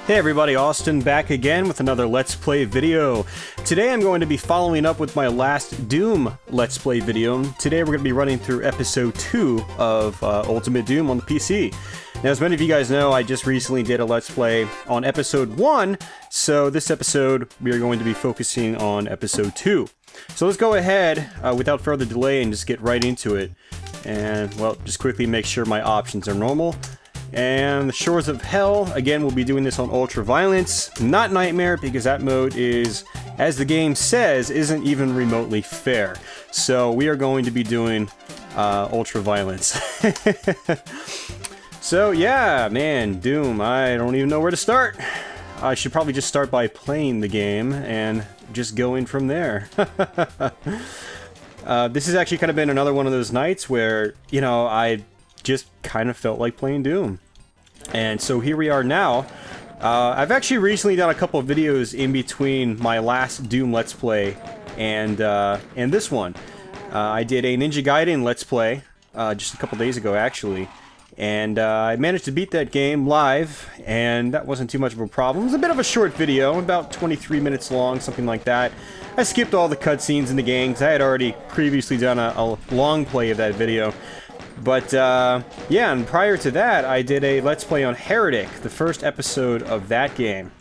Hey everybody, Austin back again with another Let's Play video. Today I'm going to be following up with my last Doom Let's Play video. Today we're going to be running through episode 2 of Ultimate Doom on the PC. Now, as many of you guys know, I just recently did a Let's Play on episode 1, so this episode we are going to be focusing on episode 2. So let's go ahead, without further delay, and just get right into it. And, well, just quickly make sure my options are normal. And the Shores of Hell, again, we'll be doing this on Ultra Violence, not Nightmare, because that mode is, as the game says, isn't even remotely fair. So we are going to be doing Ultra Violence. So yeah, man, Doom, I don't even know where to start. I should probably just start by playing the game and just going from there. This has actually kind of been another one of those nights where, you know, I just kind of felt like playing Doom. And so here we are now. I've actually recently done a couple of videos in between my last Doom Let's Play and this one. I did a Ninja Gaiden Let's Play just a couple days ago, actually. And I managed to beat that game live, and that wasn't too much of a problem. It was a bit of a short video, about 23 minutes long, something like that. I skipped all the cutscenes in the game, because I had already previously done a long play of that video. But, yeah, and prior to that, I did a Let's Play on Heretic, the first episode of that game.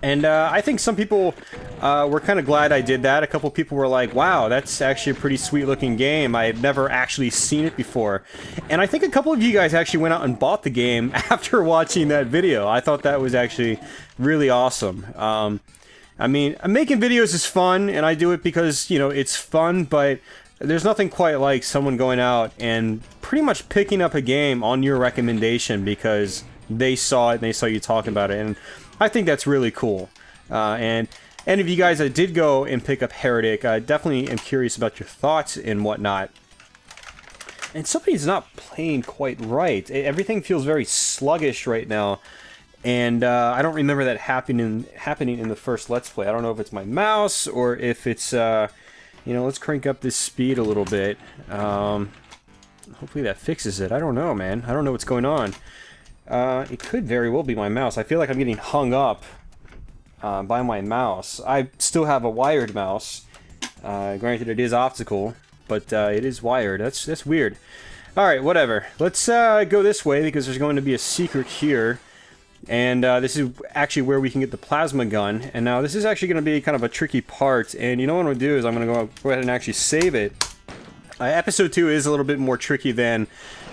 And I think some people were kind of glad I did that. A couple people were like, wow, that's actually a pretty sweet-looking game. I had never actually seen it before. And I think a couple of you guys actually went out and bought the game after watching that video. I thought that was actually really awesome. I mean, making videos is fun, and I do it because, you know, it's fun, but there's nothing quite like someone going out and pretty much picking up a game on your recommendation because they saw it and they saw you talking about it, and I think that's really cool. And any of you guys that did go and pick up Heretic, I definitely am curious about your thoughts and whatnot. And somebody's not playing quite right. Everything feels very sluggish right now, and I don't remember that happening in the first Let's Play. I don't know if it's my mouse or if it's you know, let's crank up this speed a little bit. Hopefully that fixes it. I don't know, man. I don't know what's going on. It could very well be my mouse. I feel like I'm getting hung up by my mouse. I still have a wired mouse. Granted, it is optical, but it is wired. That's weird. Alright, whatever. Let's go this way because there's going to be a secret here. And this is actually where we can get the plasma gun. And now this is actually going to be kind of a tricky part. And you know what I'm going to do is I'm going to go ahead and actually save it. Episode 2 is a little bit more tricky than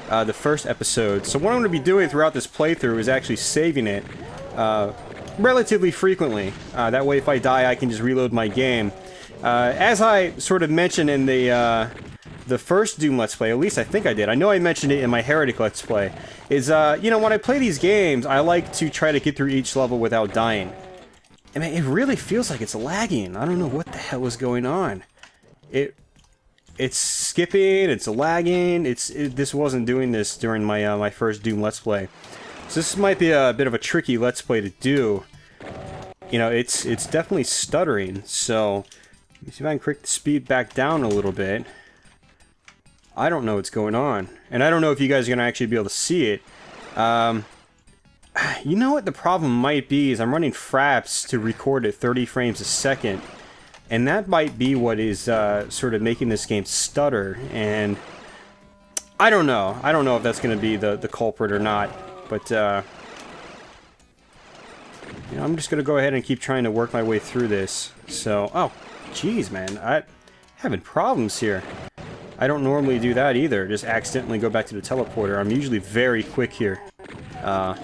the first episode. So what I'm going to be doing throughout this playthrough is actually saving it relatively frequently. That way if I die I can just reload my game. As I sort of mentioned in the first Doom Let's Play, at least I think I did. I know I mentioned it in my Heretic Let's Play. Is, you know, when I play these games, I like to try to get through each level without dying. I mean, it really feels like it's lagging. I don't know what the hell is going on. It's skipping, it's lagging, this wasn't doing this during my, my first Doom Let's Play. So this might be a bit of a tricky Let's Play to do. You know, it's definitely stuttering, so let me see if I can crank the speed back down a little bit. I don't know what's going on. And I don't know if you guys are going to actually be able to see it. You know what the problem might be is I'm running Fraps to record at 30 frames a second. And that might be what is sort of making this game stutter. And I don't know. I don't know if that's going to be the culprit or not. But, you know, I'm just going to go ahead and keep trying to work my way through this. So, oh, jeez, man. I'm having problems here. I don't normally do that either, just accidentally go back to the teleporter. I'm usually very quick here. Yeah.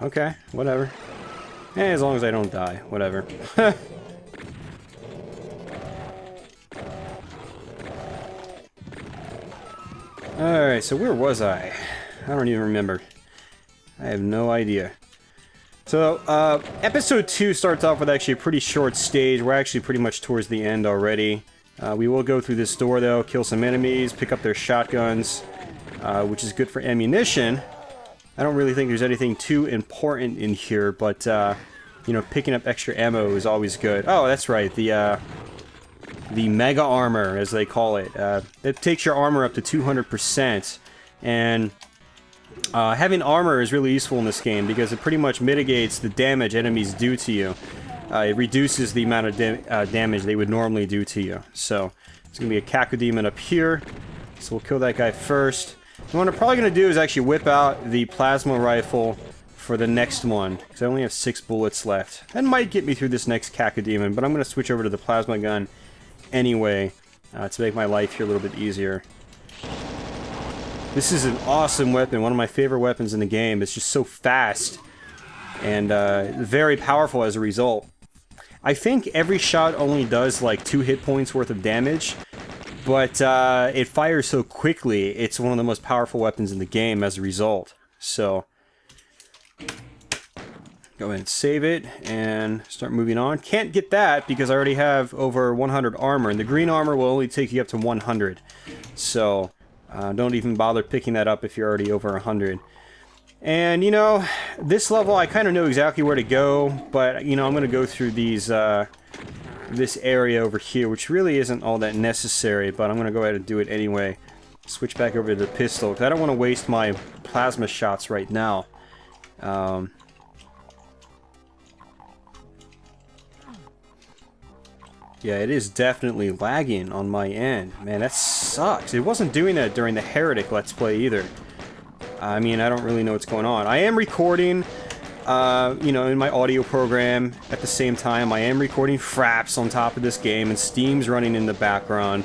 Okay, whatever. As long as I don't die, whatever. Alright, so where was I? I don't even remember. I have no idea. So, episode 2 starts off with actually a pretty short stage. We're actually pretty much towards the end already. We will go through this door, though, kill some enemies, pick up their shotguns, which is good for ammunition. I don't really think there's anything too important in here, but, you know, picking up extra ammo is always good. Oh, that's right, the Mega Armor, as they call it. It takes your armor up to 200%, and Having armor is really useful in this game because it pretty much mitigates the damage enemies do to you. It reduces the amount of damage they would normally do to you. So, it's going to be a Cacodemon up here. So we'll kill that guy first. And what I'm probably going to do is actually whip out the plasma rifle for the next one, because I only have 6 bullets left. That might get me through this next Cacodemon, but I'm going to switch over to the plasma gun anyway, to make my life here a little bit easier. This is an awesome weapon, one of my favorite weapons in the game. It's just so fast, and very powerful as a result. I think every shot only does like 2 hit points worth of damage, but it fires so quickly, it's one of the most powerful weapons in the game as a result. So, go ahead and save it, and start moving on. Can't get that, because I already have over 100 armor, and the green armor will only take you up to 100. So, don't even bother picking that up if you're already over 100. And, you know, this level I kind of know exactly where to go, but, you know, I'm going to go through these, this area over here, which really isn't all that necessary, but I'm going to go ahead and do it anyway. Switch back over to the pistol, because I don't want to waste my plasma shots right now. Yeah, it is definitely lagging on my end. Man, that sucks. It wasn't doing that during the Heretic Let's Play either. I mean, I don't really know what's going on. I am recording, you know, in my audio program at the same time. I am recording Fraps on top of this game, and Steam's running in the background.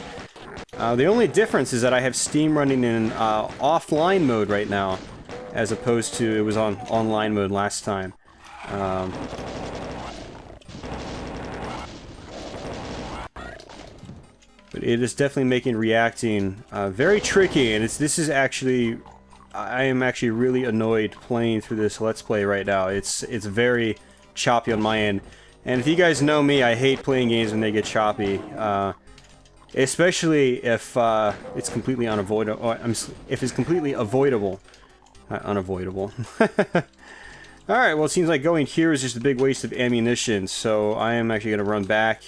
The only difference is that I have Steam running in offline mode right now, as opposed to it was on online mode last time. But it is definitely making reacting very tricky, and this is actually, I am actually really annoyed playing through this Let's Play right now. It's very choppy on my end, and if you guys know me, I hate playing games when they get choppy, especially if it's completely unavoidable. If it's completely avoidable, unavoidable. All right, well, it seems like going here is just a big waste of ammunition, so I am actually going to run back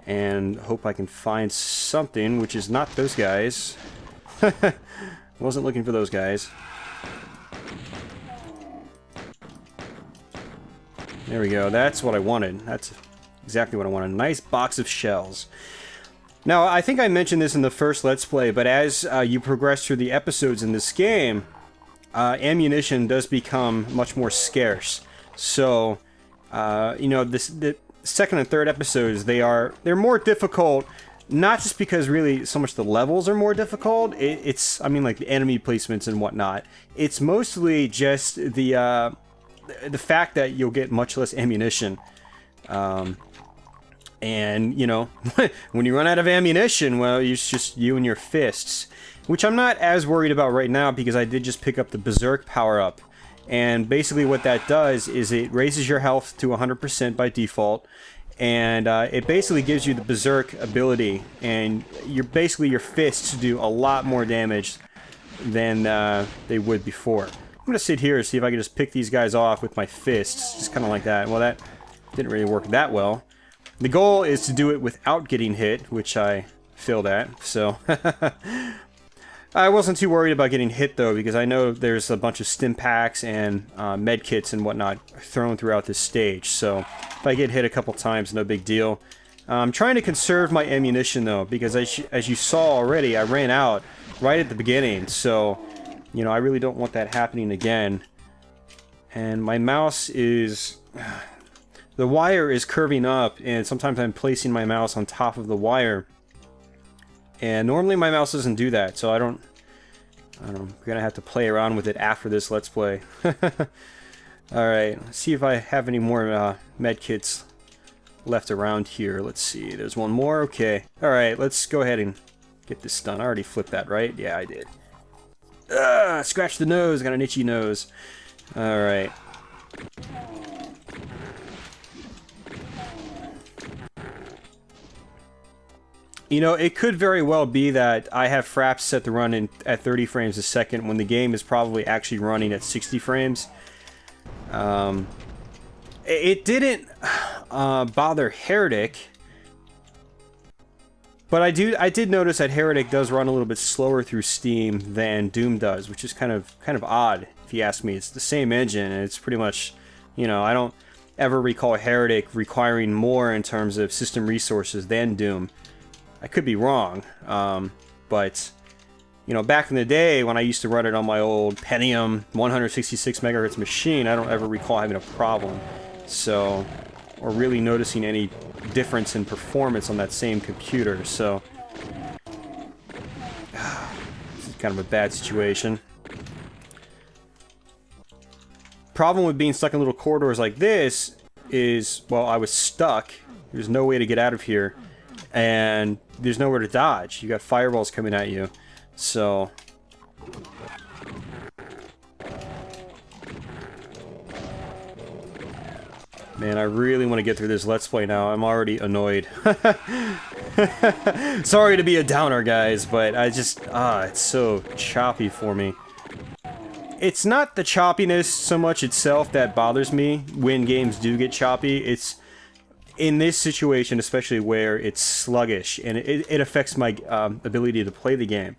and hope I can find something, which is not those guys. Wasn't looking for those guys. There we go. That's what I wanted. That's exactly what I wanted. A nice box of shells. Now, I think I mentioned this in the first Let's Play, but as you progress through the episodes in this game, ammunition does become much more scarce. So, you know, the second and third episodes, they're more difficult, not just because really so much the levels are more difficult. It's I mean, like the enemy placements and whatnot. It's mostly just the fact that you'll get much less ammunition. And, you know, when you run out of ammunition, well, it's just you and your fists. Which I'm not as worried about right now, because I did just pick up the Berserk power-up. And basically what that does is it raises your health to 100% by default. And it basically gives you the Berserk ability. And your fists do a lot more damage than they would before. I'm going to sit here and see if I can just pick these guys off with my fists. Just kind of like that. Well, that didn't really work that well. The goal is to do it without getting hit, which I failed at, so... I wasn't too worried about getting hit, though, because I know there's a bunch of stim packs and med kits and whatnot thrown throughout this stage, so if I get hit a couple times, no big deal. I'm trying to conserve my ammunition, though, because as you saw already, I ran out right at the beginning, so, you know, I really don't want that happening again. And my mouse is... The wire is curving up, and sometimes I'm placing my mouse on top of the wire. And normally my mouse doesn't do that, so I'm gonna have to play around with it after this Let's Play. Alright, let's see if I have any more medkits left around here. Let's see, there's one more, okay. Alright, let's go ahead and get this done. I already flipped that, right? Yeah, I did. Scratch the nose, got an itchy nose. Alright. You know, it could very well be that I have Fraps set to run at 30 frames a second when the game is probably actually running at 60 frames. It didn't bother Heretic. But I did notice that Heretic does run a little bit slower through Steam than Doom does, which is kind of odd if you ask me. It's the same engine, and it's pretty much, you know, I don't ever recall Heretic requiring more in terms of system resources than Doom. I could be wrong, but you know, back in the day when I used to run it on my old Pentium 166 megahertz machine, I don't ever recall having a problem. So, or really noticing any difference in performance on that same computer. So, this is kind of a bad situation. Problem with being stuck in little corridors like this is, well, I was stuck. There's no way to get out of here, and there's nowhere to dodge. You got fireballs coming at you. So, man, I really want to get through this Let's Play now. I'm already annoyed. Sorry to be a downer, guys, but I just, it's so choppy for me. It's not the choppiness so much itself that bothers me when games do get choppy. It's in this situation, especially where it's sluggish, and it affects my ability to play the game.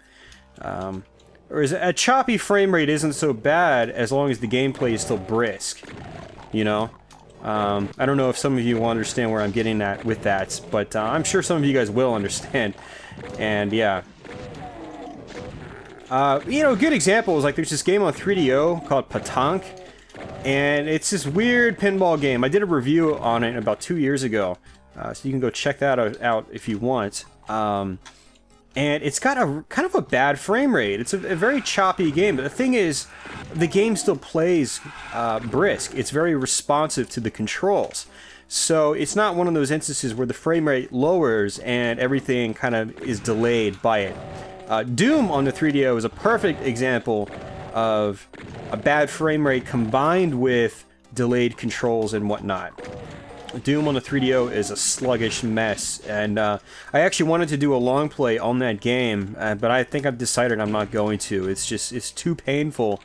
Whereas a choppy frame rate isn't so bad as long as the gameplay is still brisk, you know? I don't know if some of you will understand where I'm getting at with that, but I'm sure some of you guys will understand. And yeah. You know, a good example is like there's this game on 3DO called Petanque, and it's this weird pinball game. I did a review on it about 2 years ago, so you can go check that out if you want. And it's got a kind of a bad frame rate. It's a very choppy game, but the thing is, the game still plays brisk. It's very responsive to the controls. So it's not one of those instances where the frame rate lowers and everything kind of is delayed by it. Doom on the 3DO is a perfect example of a bad frame rate combined with delayed controls and whatnot. Doom on the 3DO is a sluggish mess, and I actually wanted to do a long play on that game, but I think I've decided I'm not going to. It's too painful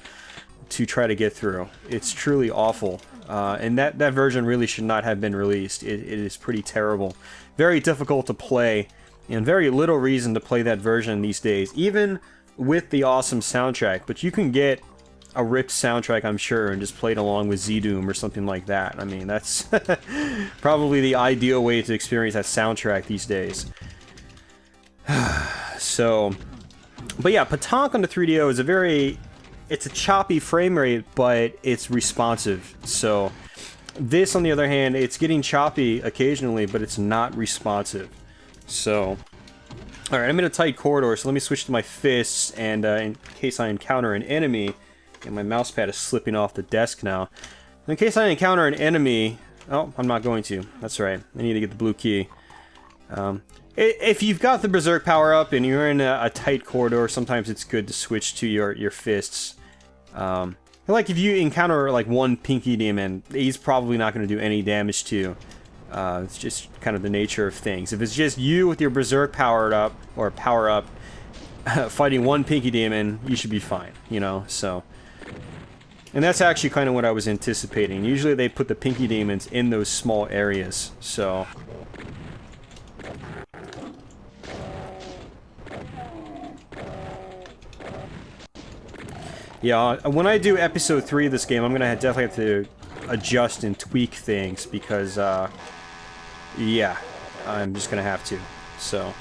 to try to get through. It's truly awful, and that version really should not have been released. It is pretty terrible. Very difficult to play, and very little reason to play that version these days, even with the awesome soundtrack. But you can get a ripped soundtrack, I'm sure, and just play it along with Z-Doom or something like that. I mean, that's probably the ideal way to experience that soundtrack these days. So, but yeah, Petanque on the 3DO is it's a choppy frame rate, but it's responsive. So, this, on the other hand, it's getting choppy occasionally, but it's not responsive. So, alright, I'm in a tight corridor, so let me switch to my fists, and in case I encounter an enemy. And my mouse pad is slipping off the desk now. In case I encounter an enemy... Oh, I'm not going to. That's right. I need to get the blue key. If you've got the Berserk power-up and you're in a tight corridor, sometimes it's good to switch to your fists. Like, if you encounter, like, one Pinky Demon, he's probably not going to do any damage to you. It's just kind of the nature of things. If it's just you with your Berserk power-up, fighting one Pinky Demon, you should be fine, you know, so... And that's actually kind of what I was anticipating. Usually they put the Pinky Demons in those small areas, so... Yeah, when I do episode 3 of this game, I'm gonna definitely have to adjust and tweak things, because, yeah, I'm just gonna have to, so...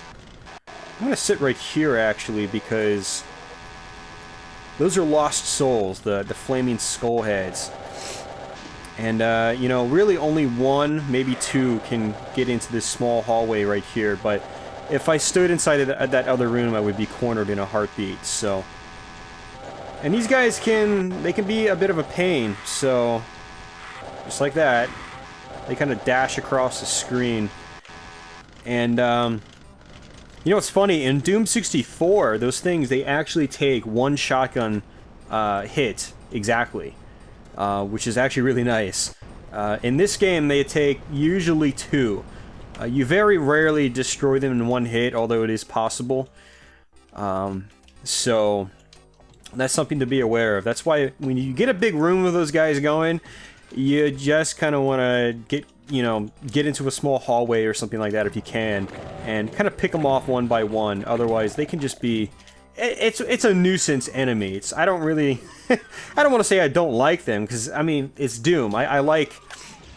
I'm gonna sit right here, actually, because... those are lost souls, the flaming skull heads. And, you know, really only one, maybe two, can get into this small hallway right here, but if I stood inside of that other room, I would be cornered in a heartbeat, so... And these guys they can be a bit of a pain, so... just like that. They kind of dash across the screen. And, you know what's funny? In Doom 64, those things, they actually take one shotgun hit exactly, which is actually really nice. In this game, they take usually two. You very rarely destroy them in one hit, although it is possible. So, that's something to be aware of. That's why when you get a big room with those guys going, you just kind of want to you know, get into a small hallway or something like that if you can, and kind of pick them off one by one. Otherwise, they can just be... It's a nuisance enemy. I don't really... I don't want to say I don't like them, because, I mean, it's Doom. I like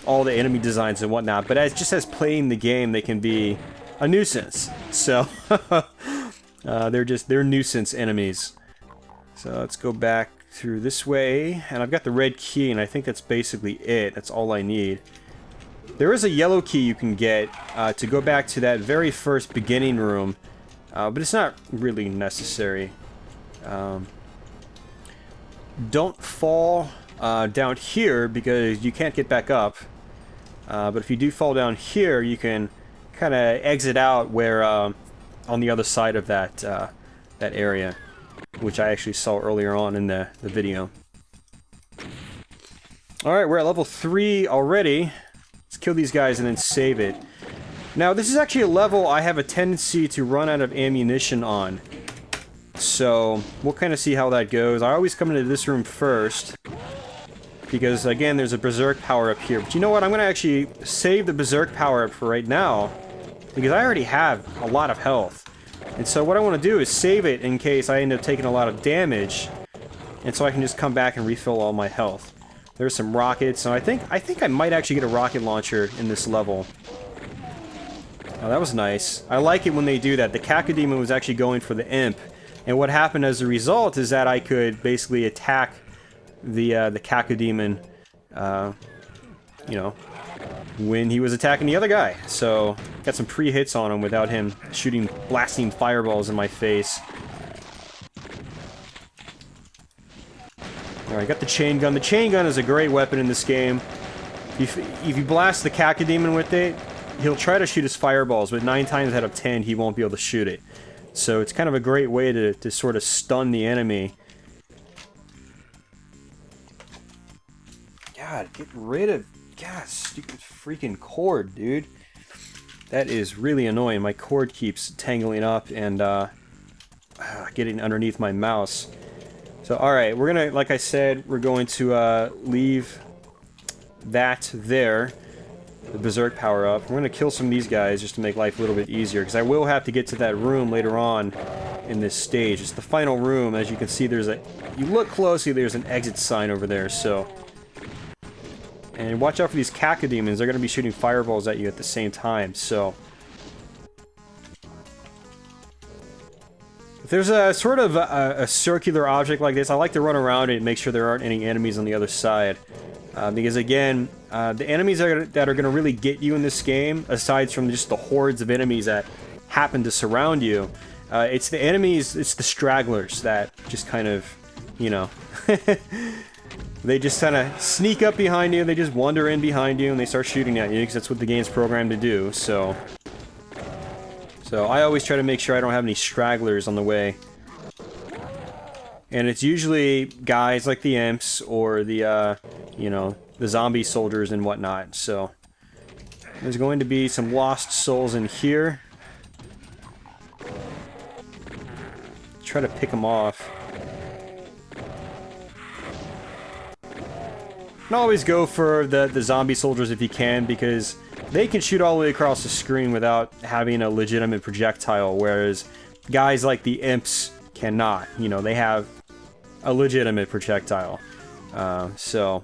all the enemy designs and whatnot, but just as playing the game, they can be a nuisance. So, they're nuisance enemies. So, let's go back through this way, and I've got the red key, and I think that's basically it. That's all I need. There is a yellow key you can get to go back to that very first beginning room, but it's not really necessary. Don't fall down here because you can't get back up. But if you do fall down here, you can kind of exit out where on the other side of that that area, which I actually saw earlier on in the video. Alright, we're at level 3 already. Let's kill these guys and then save it. Now, this is actually a level I have a tendency to run out of ammunition on. So, we'll kind of see how that goes. I always come into this room first, because, again, there's a Berserk power-up here. But you know what? I'm going to actually save the Berserk power-up for right now, because I already have a lot of health. And so what I want to do is save it in case I end up taking a lot of damage, and so I can just come back and refill all my health. There's some rockets, so I think I might actually get a rocket launcher in this level. Oh, that was nice. I like it when they do that. The Cacodemon was actually going for the Imp, and what happened as a result is that I could basically attack the Cacodemon, you know, when he was attacking the other guy. So, got some pre-hits on him without him shooting blasting fireballs in my face. Alright, got the chain gun. The chain gun is a great weapon in this game. If you blast the Cacodemon with it, he'll try to shoot his fireballs, but 9 times out of 10 he won't be able to shoot it. So it's kind of a great way to sort of stun the enemy. God, get rid of... God, stupid freaking cord, dude. That is really annoying. My cord keeps tangling up and getting underneath my mouse. So, alright, we're gonna, like I said, we're going to leave that there. The Berserk power up. We're gonna kill some of these guys just to make life a little bit easier, because I will have to get to that room later on in this stage. It's the final room. As you can see, there's a... You look closely, there's an exit sign over there, so... And watch out for these Cacodemons. They're gonna be shooting fireballs at you at the same time, so... If there's a sort of a circular object like this, I like to run around it and make sure there aren't any enemies on the other side. Because again, the enemies that are going to really get you in this game, aside from just the hordes of enemies that happen to surround you, it's the enemies, it's the stragglers that just kind of, you know, they just kind of sneak up behind you, they just wander in behind you, and they start shooting at you, because that's what the game's programmed to do, so I always try to make sure I don't have any stragglers on the way. And it's usually guys like the imps or the, you know, the zombie soldiers and whatnot. So, there's going to be some lost souls in here. Try to pick them off. And always go for the zombie soldiers if you can, because they can shoot all the way across the screen without having a legitimate projectile, whereas guys like the imps cannot. You know, they have a legitimate projectile. So,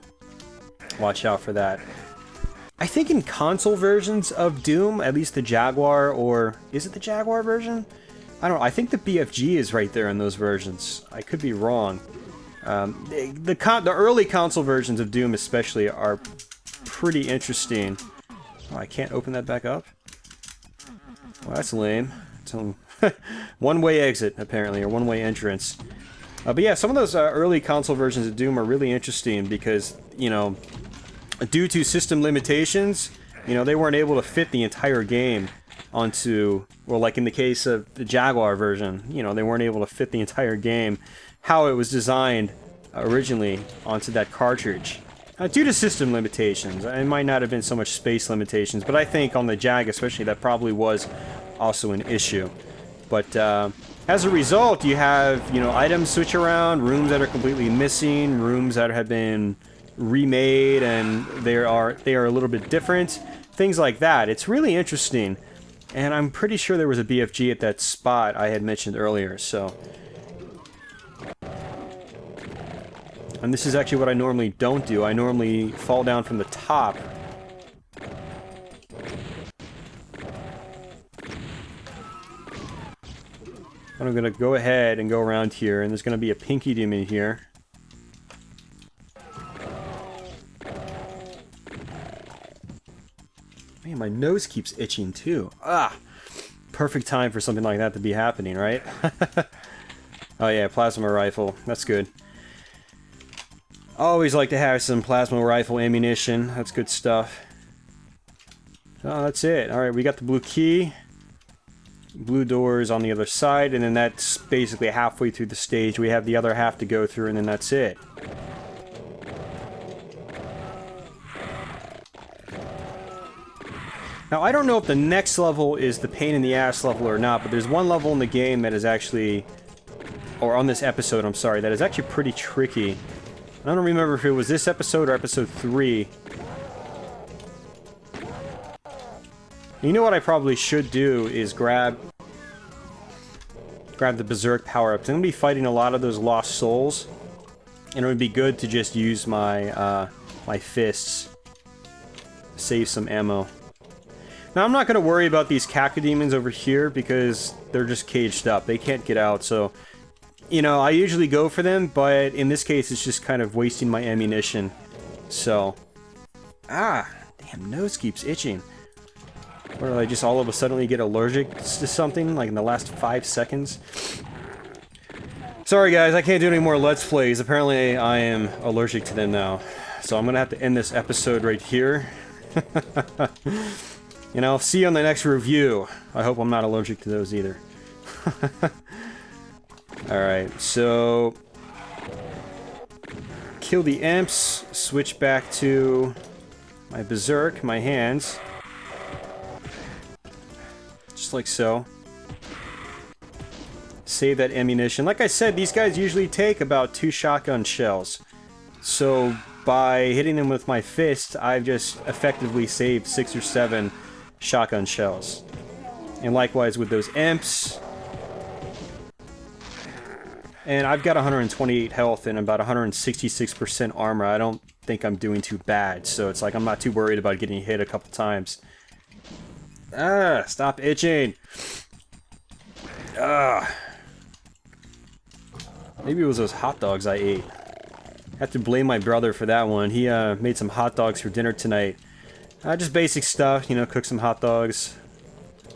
watch out for that. I think in console versions of Doom, at least the Jaguar, or... Is it the Jaguar version? I don't know. I think the BFG is right there in those versions. I could be wrong. The early console versions of Doom especially are pretty interesting. Oh, I can't open that back up? Well, that's lame. It's a one-way exit, apparently, or one-way entrance. But yeah, some of those early console versions of Doom are really interesting because, you know, due to system limitations, you know, they weren't able to fit the entire game onto, well, like in the case of the Jaguar version, you know, they weren't able to fit the entire game how it was designed originally onto that cartridge. Due to system limitations. It might not have been so much space limitations, but I think on the Jag especially, that probably was also an issue. But as a result, you have, you know, items switch around, rooms that are completely missing, rooms that have been, remade and they are a little bit different. Things like that. It's really interesting. And I'm pretty sure there was a BFG at that spot I had mentioned earlier, so... And this is actually what I normally don't do. I normally fall down from the top. I'm gonna go ahead and go around here, and there's gonna be a pinky demon here. Man, my nose keeps itching too. Ah! Perfect time for something like that to be happening, right? Oh yeah, plasma rifle. That's good. Always like to have some plasma rifle ammunition. That's good stuff. Oh, that's it. Alright, we got the blue key. Blue doors on the other side, and then that's basically halfway through the stage. We have the other half to go through, and then that's it. Now, I don't know if the next level is the pain in the ass level or not, but there's one level in the game that is actually... Or on this episode, I'm sorry, that is actually pretty tricky. I don't remember if it was this episode or episode 3. You know what I probably should do is grab the Berserk power-ups. I'm going to be fighting a lot of those lost souls, and it would be good to just use my my fists. Save some ammo. Now I'm not going to worry about these cacodemons over here because they're just caged up. They can't get out, so... You know, I usually go for them, but in this case it's just kind of wasting my ammunition. So... Ah! Damn, nose keeps itching. Or did I just all of a sudden get allergic to something, like in the last 5 seconds? Sorry guys, I can't do any more Let's Plays. Apparently I am allergic to them now. So I'm gonna have to end this episode right here. You know, see you on the next review. I hope I'm not allergic to those either. Alright, so... Kill the imps, switch back to my Berserk, my hands. Just like so. Save that ammunition. Like I said, these guys usually take about 2 shotgun shells. So by hitting them with my fist, I've just effectively saved 6 or 7 shotgun shells. And likewise with those imps. And I've got 128 health and about 166% armor. I don't think I'm doing too bad, so it's like I'm not too worried about getting hit a couple times. Ah, stop itching! Ah. Maybe it was those hot dogs I ate. I have to blame my brother for that one. He made some hot dogs for dinner tonight. Just basic stuff, you know, cook some hot dogs.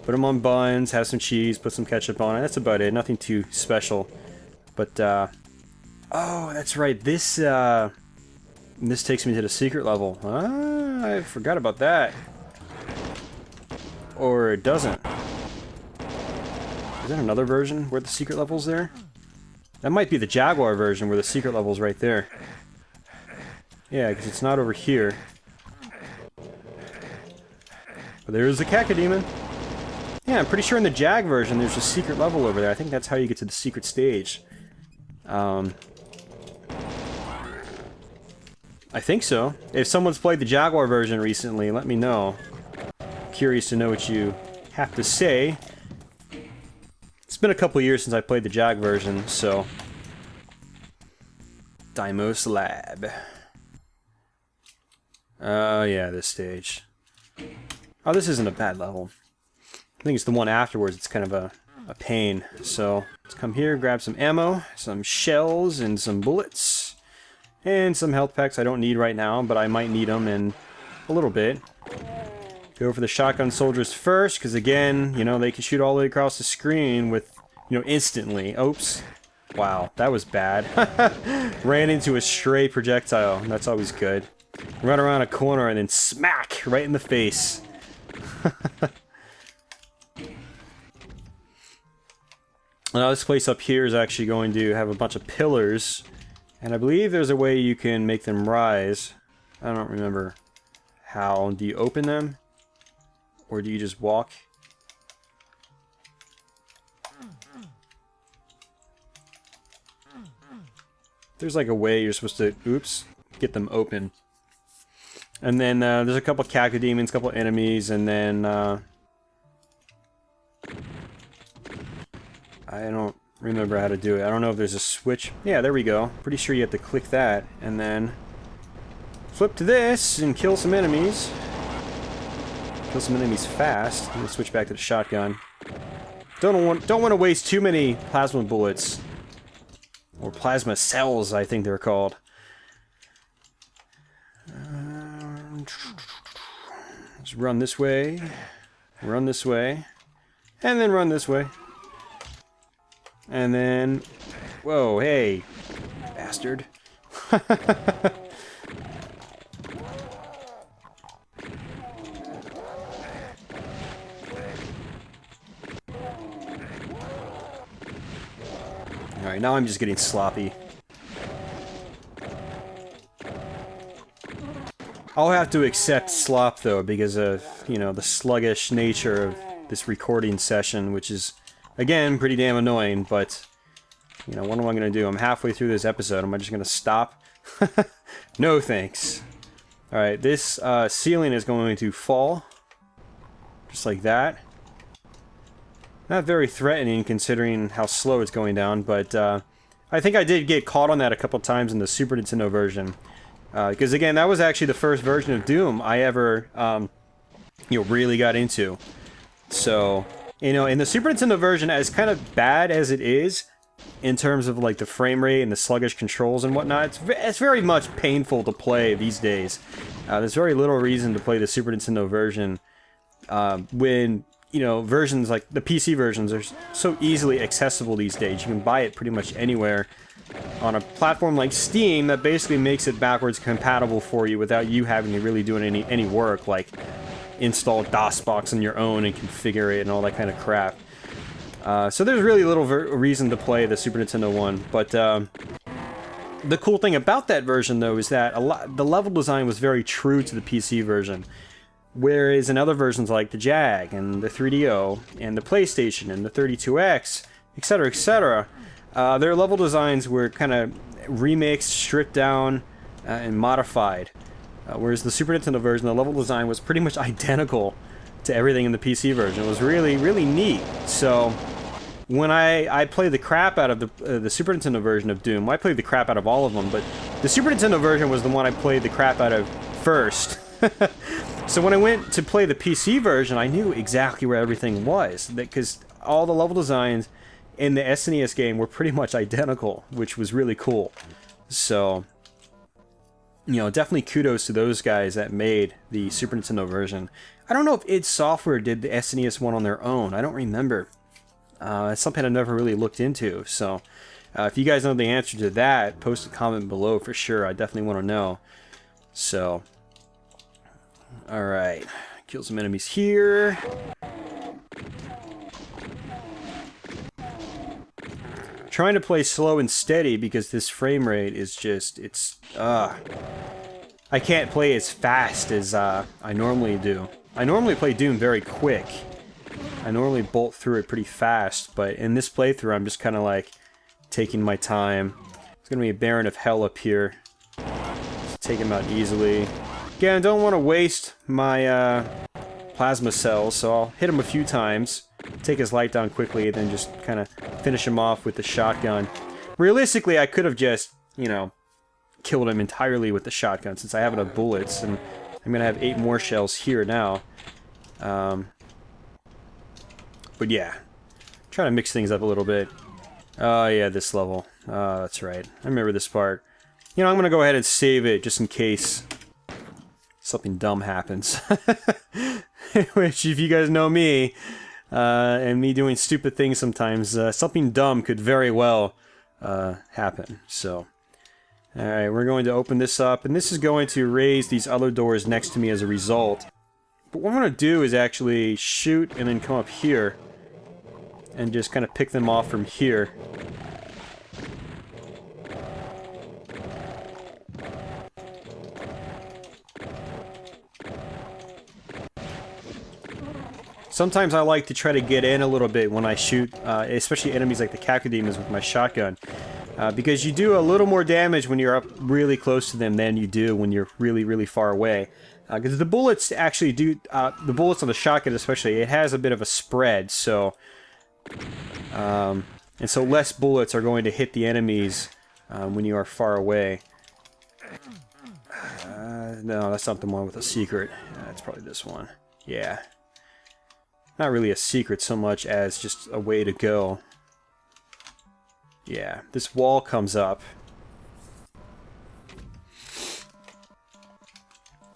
Put them on buns, have some cheese, put some ketchup on it. That's about it. Nothing too special. But, oh, that's right. This takes me to the secret level. Ah, I forgot about that. Or it doesn't. Is that another version where the secret level's there? That might be the Jaguar version where the secret level's right there. Yeah, because it's not over here. But there's the Cacodemon. Yeah, I'm pretty sure in the Jag version there's a secret level over there. I think that's how you get to the secret stage. I think so. If someone's played the Jaguar version recently, let me know. Curious to know what you have to say. It's been a couple years since I played the Jag version, so... Deimos Lab. Oh yeah, this stage. Oh, this isn't a bad level. I think it's the one afterwards, it's kind of a pain. So, let's come here, grab some ammo, some shells, and some bullets. And some health packs I don't need right now, but I might need them in a little bit. Go for the shotgun soldiers first, because again, you know, they can shoot all the way across the screen with, you know, instantly. Oops. Wow, that was bad. Ran into a stray projectile. That's always good. Run around a corner and then smack right in the face. Now this place up here is actually going to have a bunch of pillars, and I believe there's a way you can make them rise. I don't remember how. Do you open them? Or do you just walk? There's like a way you're supposed to... Oops. get them open. And then there's a couple cacodemons, a couple enemies, and then I don't remember how to do it. I don't know if there's a switch. Yeah, there we go. Pretty sure you have to click that, and then flip to this and kill some enemies. Kill some enemies fast. I'm gonna switch back to the shotgun. Don't want to waste too many plasma bullets, or plasma cells, I think they're called. Let's run this way, and then run this way. And then... Whoa, hey, bastard. Alright, now I'm just getting sloppy. I'll have to accept slop, though, because of, you know, the sluggish nature of this recording session, which is, again, pretty damn annoying, but, you know, what am I going to do? I'm halfway through this episode. Am I just going to stop? No thanks. Alright, this ceiling is going to fall. Just like that. Not very threatening, considering how slow it's going down, but I think I did get caught on that a couple times in the Super Nintendo version. Because again, that was actually the first version of Doom I ever, you know, really got into. So, you know, in the Super Nintendo version, as kind of bad as it is, in terms of like the frame rate and the sluggish controls and whatnot, it's very much painful to play these days. There's very little reason to play the Super Nintendo version when, you know, versions like the PC versions are so easily accessible these days. You can buy it pretty much anywhere on a platform like Steam that basically makes it backwards compatible for you without you having to really do any work, like install DOSBox on your own and configure it and all that kind of crap. So there's really little reason to play the Super Nintendo one, but the cool thing about that version, though, is that the level design was very true to the PC version. Whereas in other versions like the Jag and the 3DO and the PlayStation and the 32X, etc., their level designs were kind of remixed, stripped down, and modified. Whereas the Super Nintendo version, the level design was pretty much identical to everything in the PC version. It was really, really neat. So when I played the crap out of the Super Nintendo version of Doom, I played the crap out of all of them, but the Super Nintendo version was the one I played the crap out of first. So when I went to play the PC version, I knew exactly where everything was, because all the level designs in the SNES game were pretty much identical, which was really cool. So, you know, definitely kudos to those guys that made the Super Nintendo version. I don't know if id Software did the SNES one on their own. I don't remember. It's something I've never really looked into. So, if you guys know the answer to that, post a comment below for sure. I definitely want to know. So, alright. Kill some enemies here. Trying to play slow and steady because this frame rate is just, I can't play as fast as I normally do. I normally play Doom very quick. I normally bolt through it pretty fast, but in this playthrough I'm just kind of like taking my time. It's gonna be a Baron of Hell up here. Just take him out easily. Again, I don't want to waste my plasma cells, so I'll hit him a few times. Take his light down quickly, and then just kind of finish him off with the shotgun. Realistically, I could have just, you know, killed him entirely with the shotgun, since I have enough bullets, and I'm going to have 8 more shells here now. But yeah, trying to mix things up a little bit. Oh yeah, this level. That's right. I remember this part. You know, I'm going to go ahead and save it, just in case something dumb happens. Which, if you guys know me, and me doing stupid things sometimes, something dumb could very well happen. So, alright, we're going to open this up, and this is going to raise these other doors next to me as a result. But what I'm going to do is actually shoot and then come up here, and just kind of pick them off from here. Sometimes I like to try to get in a little bit when I shoot, especially enemies like the cacodemons with my shotgun. Because you do a little more damage when you're up really close to them than you do when you're really, really far away. Because the bullets actually do, the bullets on the shotgun especially, it has a bit of a spread, so... and so less bullets are going to hit the enemies when you are far away. No, that's not the one with a secret. It's probably this one. Yeah. Not really a secret so much as just a way to go. Yeah, this wall comes up.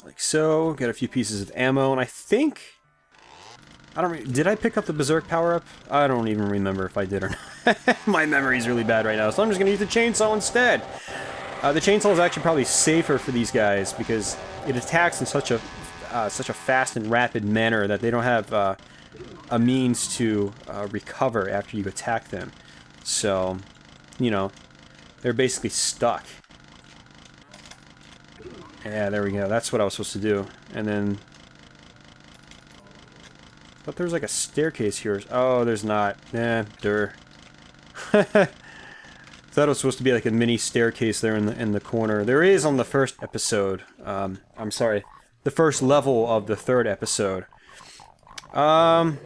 Like so. Got a few pieces of ammo, and I think... did I pick up the Berserk power-up? I don't even remember if I did or not. My memory's really bad right now, so I'm just gonna use the chainsaw instead. The chainsaw is actually probably safer for these guys because it attacks in such a fast and rapid manner that they don't have a means to recover after you attack them. So, you know, they're basically stuck. Yeah, there we go. That's what I was supposed to do. And then... But there's like a staircase here. Oh, there's not. Eh, dur. Thought it was supposed to be like a mini staircase there in the corner. There is on the first episode. I'm sorry, the first level of the third episode. And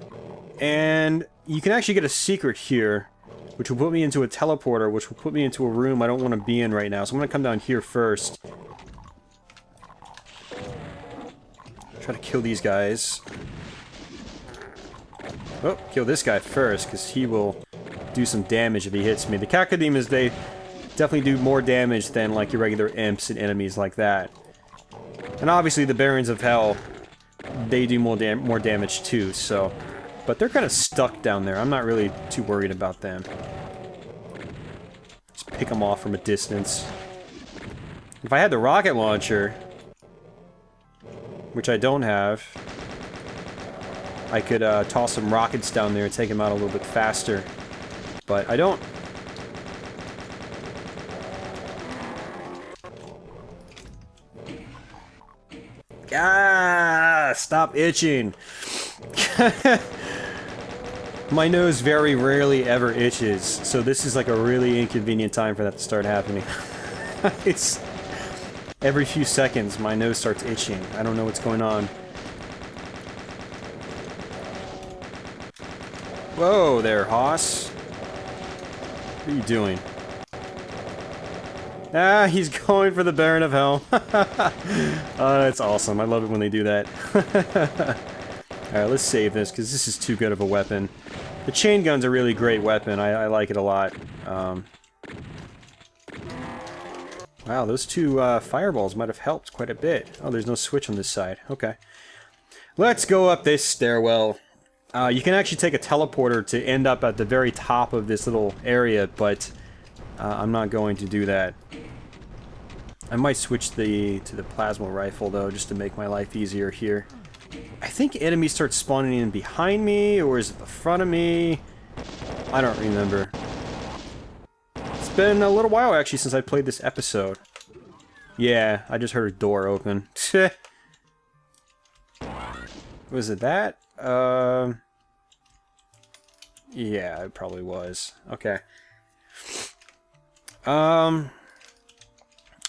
you can actually get a secret here, which will put me into a teleporter, which will put me into a room I don't want to be in right now. So I'm gonna come down here first. Try to kill these guys. Oh, kill this guy first, because he will do some damage if he hits me. The Cacodemons, they definitely do more damage than like your regular imps and enemies like that. And obviously the Barons of Hell, they do more damage too, so... But they're kind of stuck down there. I'm not really too worried about them. Just pick them off from a distance. If I had the rocket launcher, which I don't have, I could toss some rockets down there and take them out a little bit faster. But I don't. Ah! Stop itching! My nose very rarely ever itches, so this is like a really inconvenient time for that to start happening. It's... Every few seconds, my nose starts itching. I don't know what's going on. Whoa there, Hoss. What are you doing? Ah, he's going for the Baron of Hell. Oh, that's awesome. I love it when they do that. Alright, let's save this, because this is too good of a weapon. The chain gun's a really great weapon. I like it a lot. Wow, those two fireballs might have helped quite a bit. Oh, there's no switch on this side. Okay. Let's go up this stairwell. You can actually take a teleporter to end up at the very top of this little area, but I'm not going to do that. I might switch to the plasma rifle, though, just to make my life easier here. I think enemies start spawning in behind me, or is it the front of me? I don't remember. It's been a little while, actually, since I played this episode. Yeah, I just heard a door open. Was it that? Yeah, it probably was. Okay. I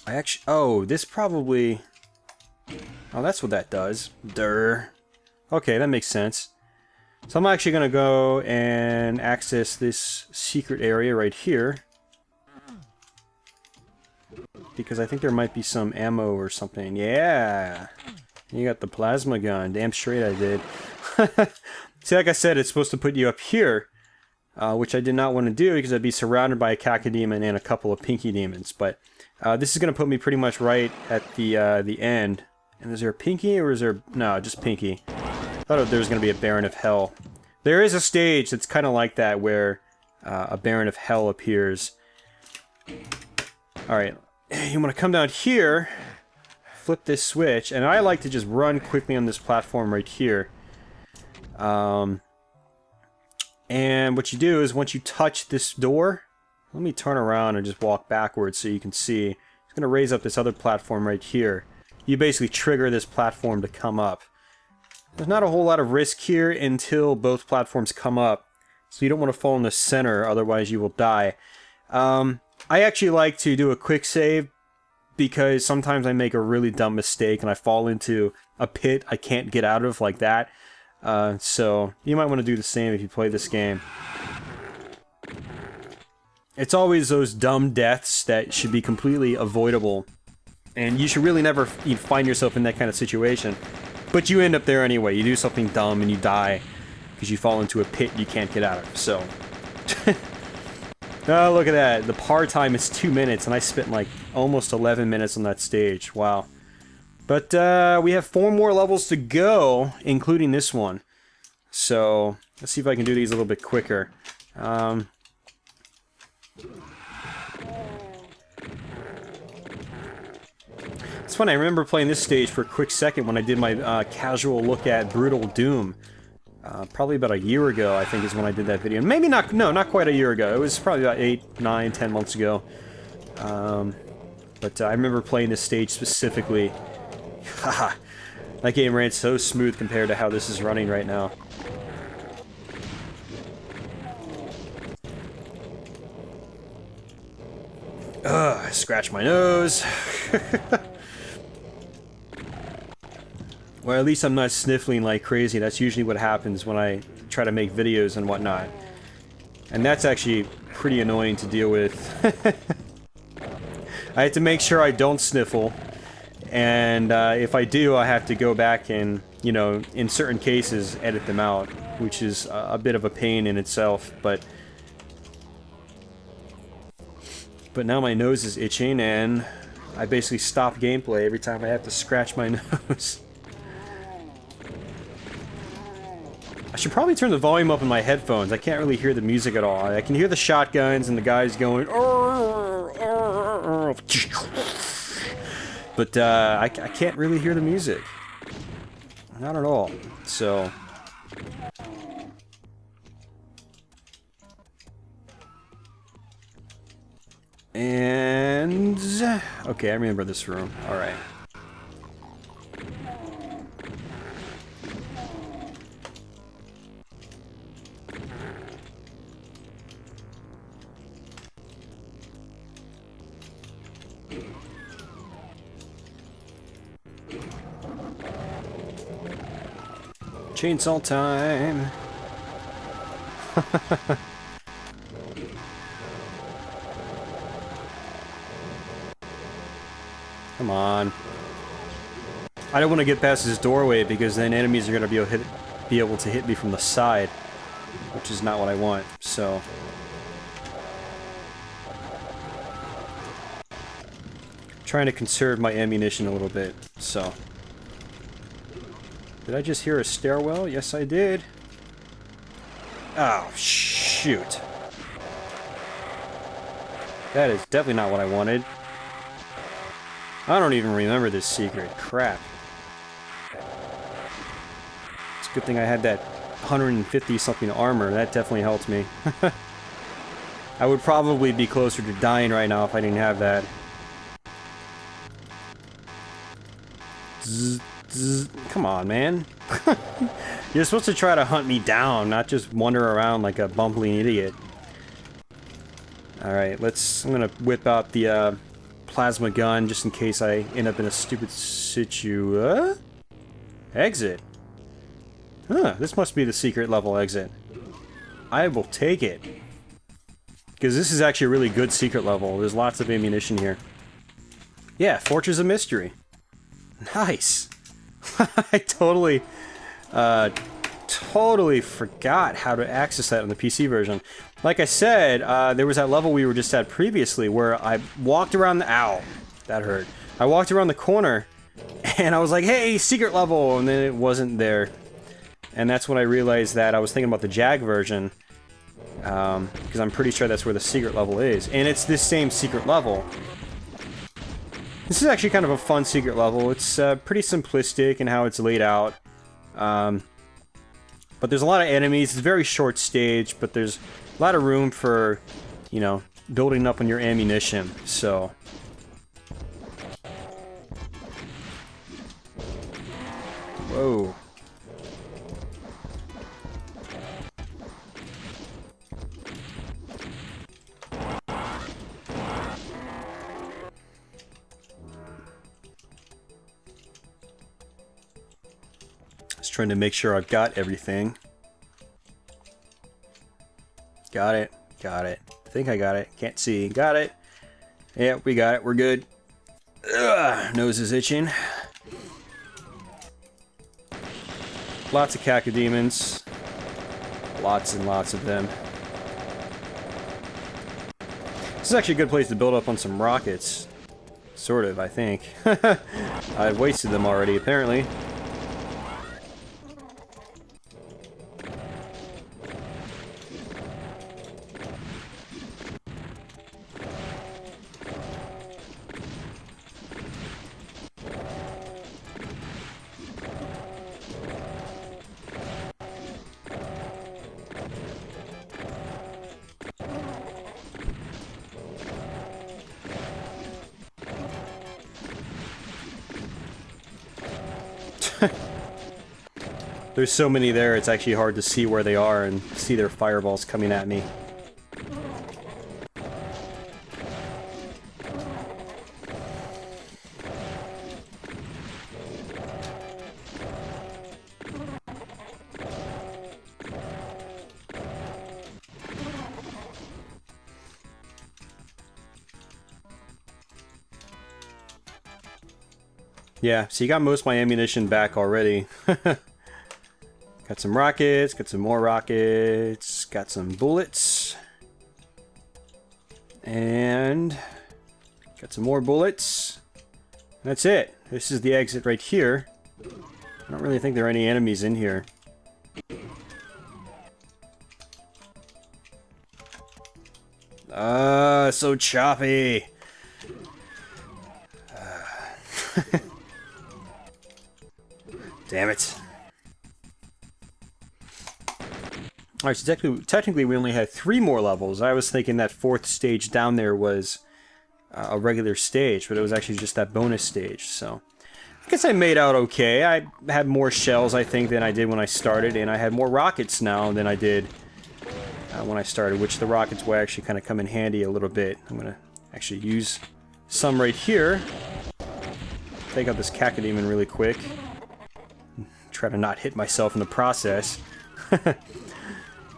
actually... Oh, this probably... Oh, that's what that does. Durr. Okay, that makes sense. So I'm actually gonna go and access this secret area right here. Because I think there might be some ammo or something. Yeah! You got the plasma gun. Damn straight I did. See, like I said, it's supposed to put you up here. Which I did not want to do because I'd be surrounded by a Cacodemon and a couple of Pinky Demons. But this is going to put me pretty much right at the end. And is there a Pinky or is there... No, just Pinky. I thought there was going to be a Baron of Hell. There is a stage that's kind of like that where a Baron of Hell appears. Alright, you want to come down here, flip this switch, and I like to just run quickly on this platform right here. And what you do is once you touch this door, let me turn around and just walk backwards so you can see. It's going to raise up this other platform right here. You basically trigger this platform to come up. There's not a whole lot of risk here until both platforms come up. So you don't want to fall in the center, otherwise you will die. I actually like to do a quick save because sometimes I make a really dumb mistake and I fall into a pit I can't get out of like that. So you might want to do the same if you play this game. It's always those dumb deaths that should be completely avoidable. And you should really never find yourself in that kind of situation. But you end up there anyway. You do something dumb and you die because you fall into a pit you can't get out of. So... Oh, look at that. The par time is 2 minutes, and I spent like almost 11 minutes on that stage. Wow. But we have 4 more levels to go, including this one. So let's see if I can do these a little bit quicker. It's funny, I remember playing this stage for a quick second when I did my casual look at Brutal Doom. Probably about a year ago, I think, is when I did that video. Maybe not, no, not quite a year ago. It was probably about 8, 9, 10 months ago. But I remember playing this stage specifically. Haha, that game ran so smooth compared to how this is running right now. Ugh, I scratched my nose. Well, at least I'm not sniffling like crazy. That's usually what happens when I try to make videos and whatnot. And that's actually pretty annoying to deal with. I have to make sure I don't sniffle. And if I do, I have to go back and, you know, in certain cases, edit them out. Which is a bit of a pain in itself, but now my nose is itching and I basically stop gameplay every time I have to scratch my nose. I should probably turn the volume up in my headphones. I can't really hear the music at all. I can hear the shotguns and the guys going... But I can't really hear the music. Not at all. So... And... Okay, I remember this room. Alright. Chainsaw time! Come on. I don't want to get past this doorway because then enemies are going to be able to hit me from the side, which is not what I want, so... Trying to conserve my ammunition a little bit, so... Did I just hear a stairwell? Yes, I did. Oh, shoot. That is definitely not what I wanted. I don't even remember this secret. Crap. It's a good thing I had that 150-something armor. That definitely helped me. I would probably be closer to dying right now if I didn't have that. Zzz. Come on, man. You're supposed to try to hunt me down, not just wander around like a bumbling idiot. Alright, I'm gonna whip out the plasma gun just in case I end up in a stupid exit. Huh, this must be the secret level exit. I will take it. Because this is actually a really good secret level. There's lots of ammunition here. Yeah, Fortress of Mystery. Nice. I totally forgot how to access that on the PC version. Like I said, there was that level we were just at previously where I walked around the... Ow! That hurt. I walked around the corner, and I was like, hey, secret level! And then it wasn't there. And that's when I realized that I was thinking about the JAG version, because I'm pretty sure that's where the secret level is. And it's this same secret level. This is actually kind of a fun secret level. It's pretty simplistic in how it's laid out. But there's a lot of enemies. It's a very short stage, but there's a lot of room for, you know, building up on your ammunition. So... Whoa. Trying to make sure I've got everything. Got it. Got it. I think I got it. Can't see. Got it. Yeah, we got it. We're good. Ugh, nose is itching. Lots of cacodemons. Lots and lots of them. This is actually a good place to build up on some rockets. Sort of, I think. I've wasted them already, apparently. There's so many there, it's actually hard to see where they are and see their fireballs coming at me. Yeah, so you got most of my ammunition back already. Got some rockets, got some more rockets, got some bullets. And got some more bullets. That's it. This is the exit right here. I don't really think there are any enemies in here. So choppy. Damn it. Alright, so technically we only had 3 more levels. I was thinking that 4th stage down there was a regular stage, but it was actually just that bonus stage, so... I guess I made out okay. I had more shells, I think, than I did when I started, and I had more rockets now than I did when I started, which the rockets will actually kind of come in handy a little bit. I'm going to actually use some right here. Take out this cacodemon really quick. Try to not hit myself in the process.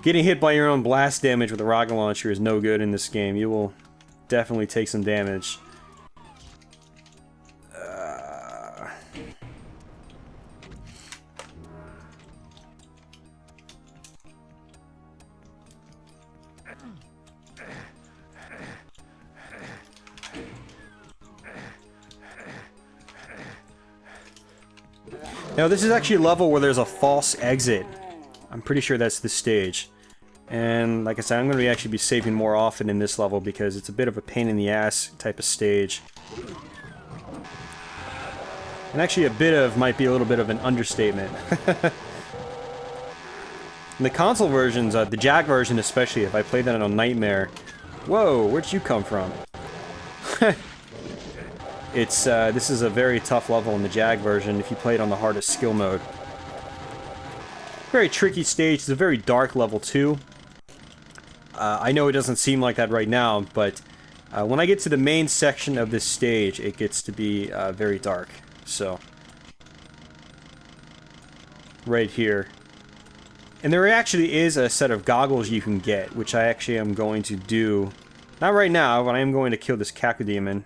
Getting hit by your own blast damage with a rocket launcher is no good in this game. You will definitely take some damage. Now this is actually a level where there's a false exit. I'm pretty sure that's the stage. And like I said, I'm going to actually be saving more often in this level because it's a bit of a pain in the ass type of stage. And actually a bit of might be a little bit of an understatement. In the console versions, the JAG version especially, if I played that on Nightmare... Whoa, where'd you come from? This is a very tough level in the JAG version if you play it on the hardest skill mode. Very tricky stage. It's a very dark level too. I know it doesn't seem like that right now, but when I get to the main section of this stage, it gets to be very dark. So, right here. And there actually is a set of goggles you can get, which I actually am going to do. Not right now, but I am going to kill this cacodemon.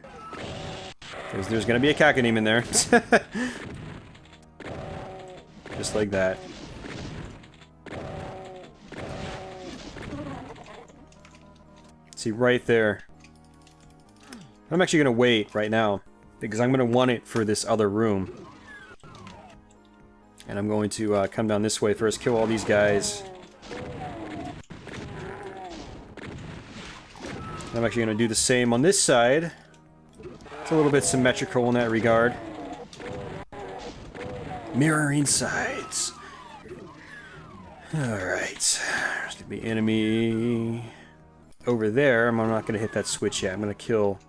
Because there's going to be a cacodemon there. Just like that. See, right there. I'm actually going to wait right now. Because I'm going to want it for this other room. And I'm going to come down this way first, kill all these guys. I'm actually going to do the same on this side. It's a little bit symmetrical in that regard. Mirroring sides. Alright. There's going to be enemy over there. I'm not going to hit that switch yet. I'm going to kill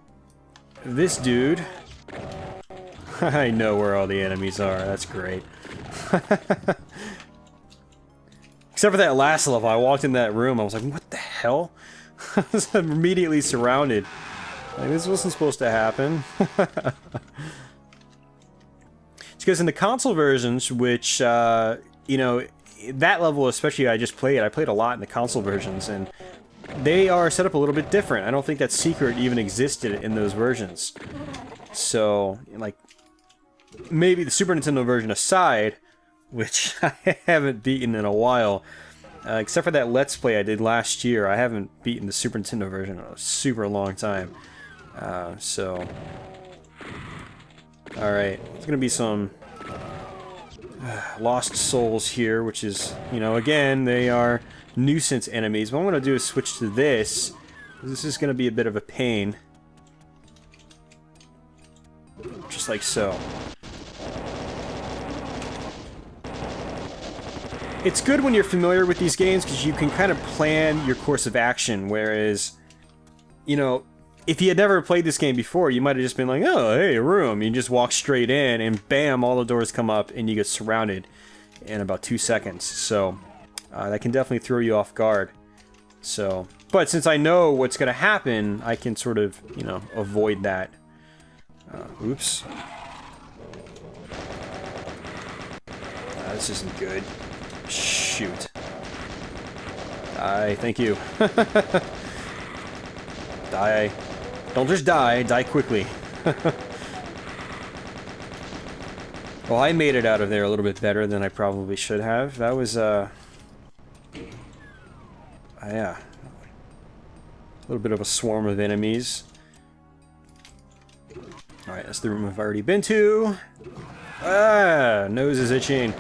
this dude. I know where all the enemies are. That's great. Except for that last level. I walked in that room. I was like, what the hell? I was immediately surrounded. Like, this wasn't supposed to happen. It's because in the console versions, which you know, that level especially I played a lot in the console versions, and they are set up a little bit different. I don't think that secret even existed in those versions. So, like, maybe the Super Nintendo version aside, which I haven't beaten in a while, except for that Let's Play I did last year, I haven't beaten the Super Nintendo version in a super long time. So... Alright, there's gonna be some Lost Souls here, which is, you know, again, they are nuisance enemies. What I'm gonna do is switch to this. This is gonna be a bit of a pain. Just like so. It's good when you're familiar with these games because you can kind of plan your course of action, whereas, you know, if you had never played this game before, you might have just been like, oh, hey, a room. You just walk straight in, and bam, all the doors come up, and you get surrounded in about 2 seconds. So, that can definitely throw you off guard. So, but since I know what's going to happen, I can sort of, you know, avoid that. Oops. This isn't good. Shoot. Die, thank you. Die. Don't just die, die quickly. Well, I made it out of there a little bit better than I probably should have. That was, yeah. A little bit of a swarm of enemies. Alright, that's the room I've already been to. Ah, nose is itching.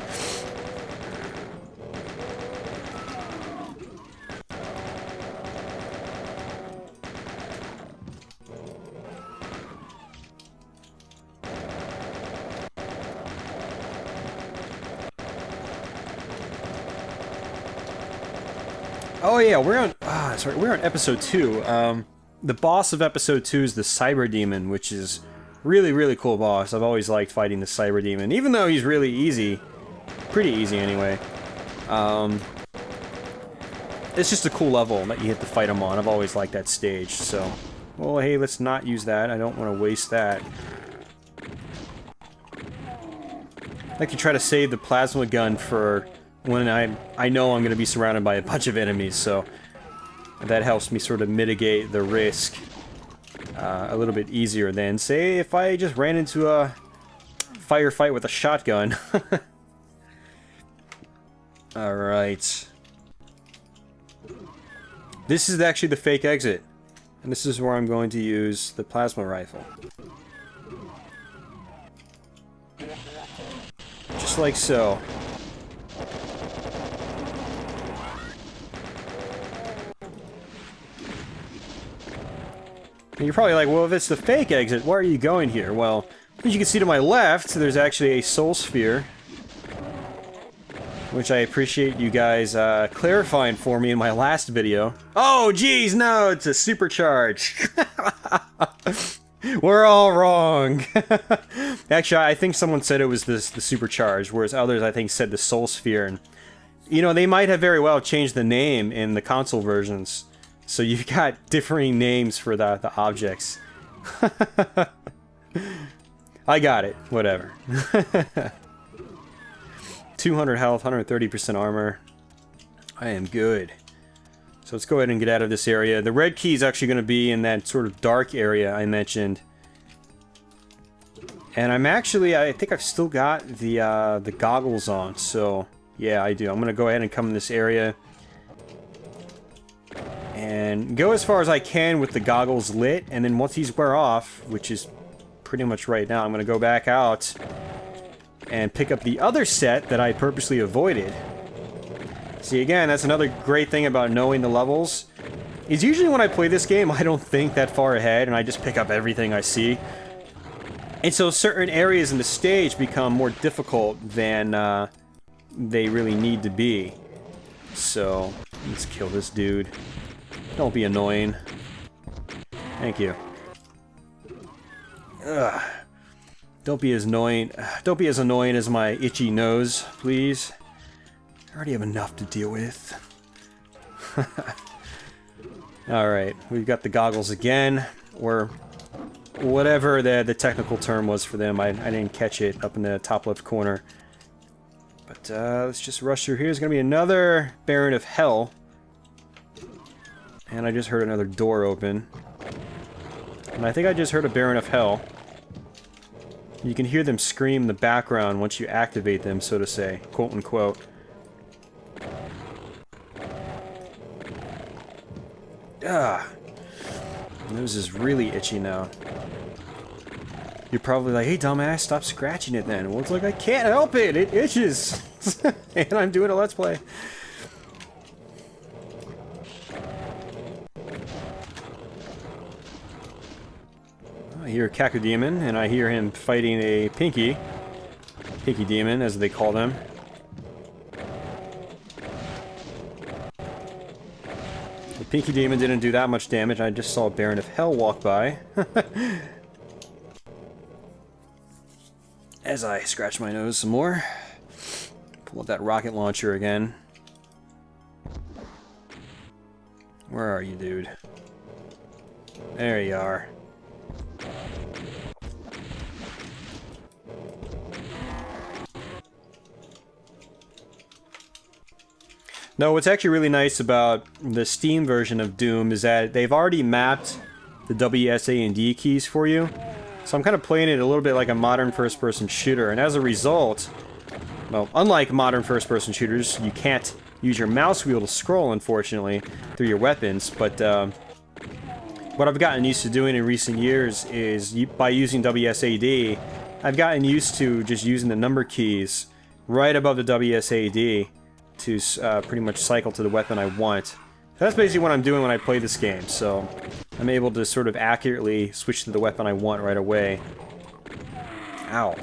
Oh yeah, we're on. Sorry, we're on episode 2. The boss of episode 2 is the Cyber Demon, which is really, really cool boss. I've always liked fighting the Cyber Demon, even though he's really easy, pretty easy anyway. It's just a cool level that you hit to fight him on. I've always liked that stage. So, well, hey, let's not use that. I don't want to waste that. I like to try to save the plasma gun for when I know I'm going to be surrounded by a bunch of enemies, so that helps me sort of mitigate the risk a little bit easier than, say, if I just ran into a firefight with a shotgun. Alright. This is actually the fake exit, and this is where I'm going to use the plasma rifle. Just like so. And you're probably like, well, if it's the fake exit, why are you going here? Well, as you can see to my left, there's actually a soul sphere, which I appreciate you guys clarifying for me in my last video. Oh, geez, no, it's a supercharge. We're all wrong. Actually, I think someone said it was the supercharge, whereas others, I think, said the soul sphere. And, you know, they might have very well changed the name in the console versions. So you've got differing names for the objects. I got it. Whatever. 200 health, 130% armor. I am good. So let's go ahead and get out of this area. The red key is actually going to be in that sort of dark area I mentioned. And I'm actually, I think I've still got the goggles on. So yeah, I do. I'm going to go ahead and come in this area and go as far as I can with the goggles lit, and then once these wear off, which is pretty much right now, I'm going to go back out and pick up the other set that I purposely avoided. See, again, that's another great thing about knowing the levels, is usually when I play this game, I don't think that far ahead, and I just pick up everything I see. And so certain areas in the stage become more difficult than they really need to be. So, let's kill this dude. Don't be annoying. Thank you. Ugh. Don't be as annoying. Don't be as annoying as my itchy nose, please. I already have enough to deal with. Alright, we've got the goggles again, or whatever the technical term was for them. I didn't catch it up in the top left corner. But let's just rush through here. There's going to be another Baron of Hell. And I just heard another door open. And I think I just heard a Baron of Hell. You can hear them scream in the background once you activate them, so to say. Quote unquote. Ah. My nose is really itchy now. You're probably like, hey dumbass, stop scratching it then. Well, it's like, I can't help it, it itches. And I'm doing a Let's Play. I hear Cacodemon, and I hear him fighting a Pinky Demon, as they call them. The Pinky Demon didn't do that much damage. I just saw a Baron of Hell walk by. As I scratch my nose some more. Pull up that rocket launcher again. Where are you, dude? There you are. No, what's actually really nice about the Steam version of Doom is that they've already mapped the WSA and D keys for you. So I'm kind of playing it a little bit like a modern first-person shooter, and as a result, well, unlike modern first-person shooters, you can't use your mouse wheel to scroll, unfortunately, through your weapons, but what I've gotten used to doing in recent years is, by using WSAD, I've gotten used to just using the number keys right above the WSAD to pretty much cycle to the weapon I want. That's basically what I'm doing when I play this game, so I'm able to sort of accurately switch to the weapon I want right away. Ow.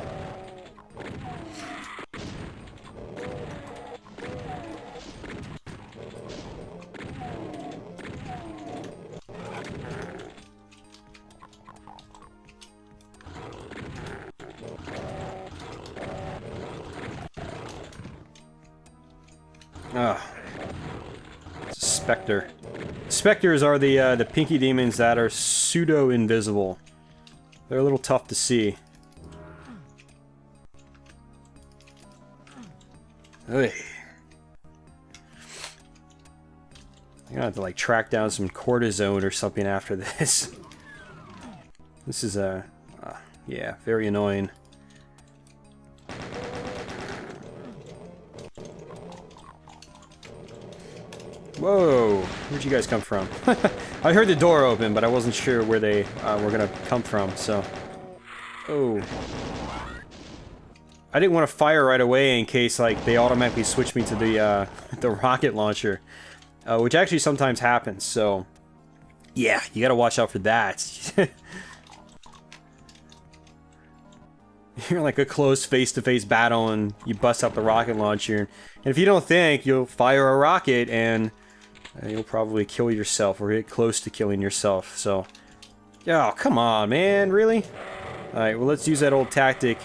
Ah. It's a Spectre. Spectres are the Pinky Demons that are pseudo-invisible. They're a little tough to see. Ugh. I'm gonna have to like track down some cortisone or something after this. This is yeah, very annoying. Whoa, where'd you guys come from? I heard the door open, but I wasn't sure where they were gonna come from, so... Oh. I didn't want to fire right away in case, like, they automatically switch me to the rocket launcher. Which actually sometimes happens, so... Yeah, you gotta watch out for that. You're like a close face-to-face battle and you bust out the rocket launcher. And if you don't think, you'll fire a rocket and... you'll probably kill yourself or get close to killing yourself, so... Oh, come on, man, really? Alright, well, let's use that old tactic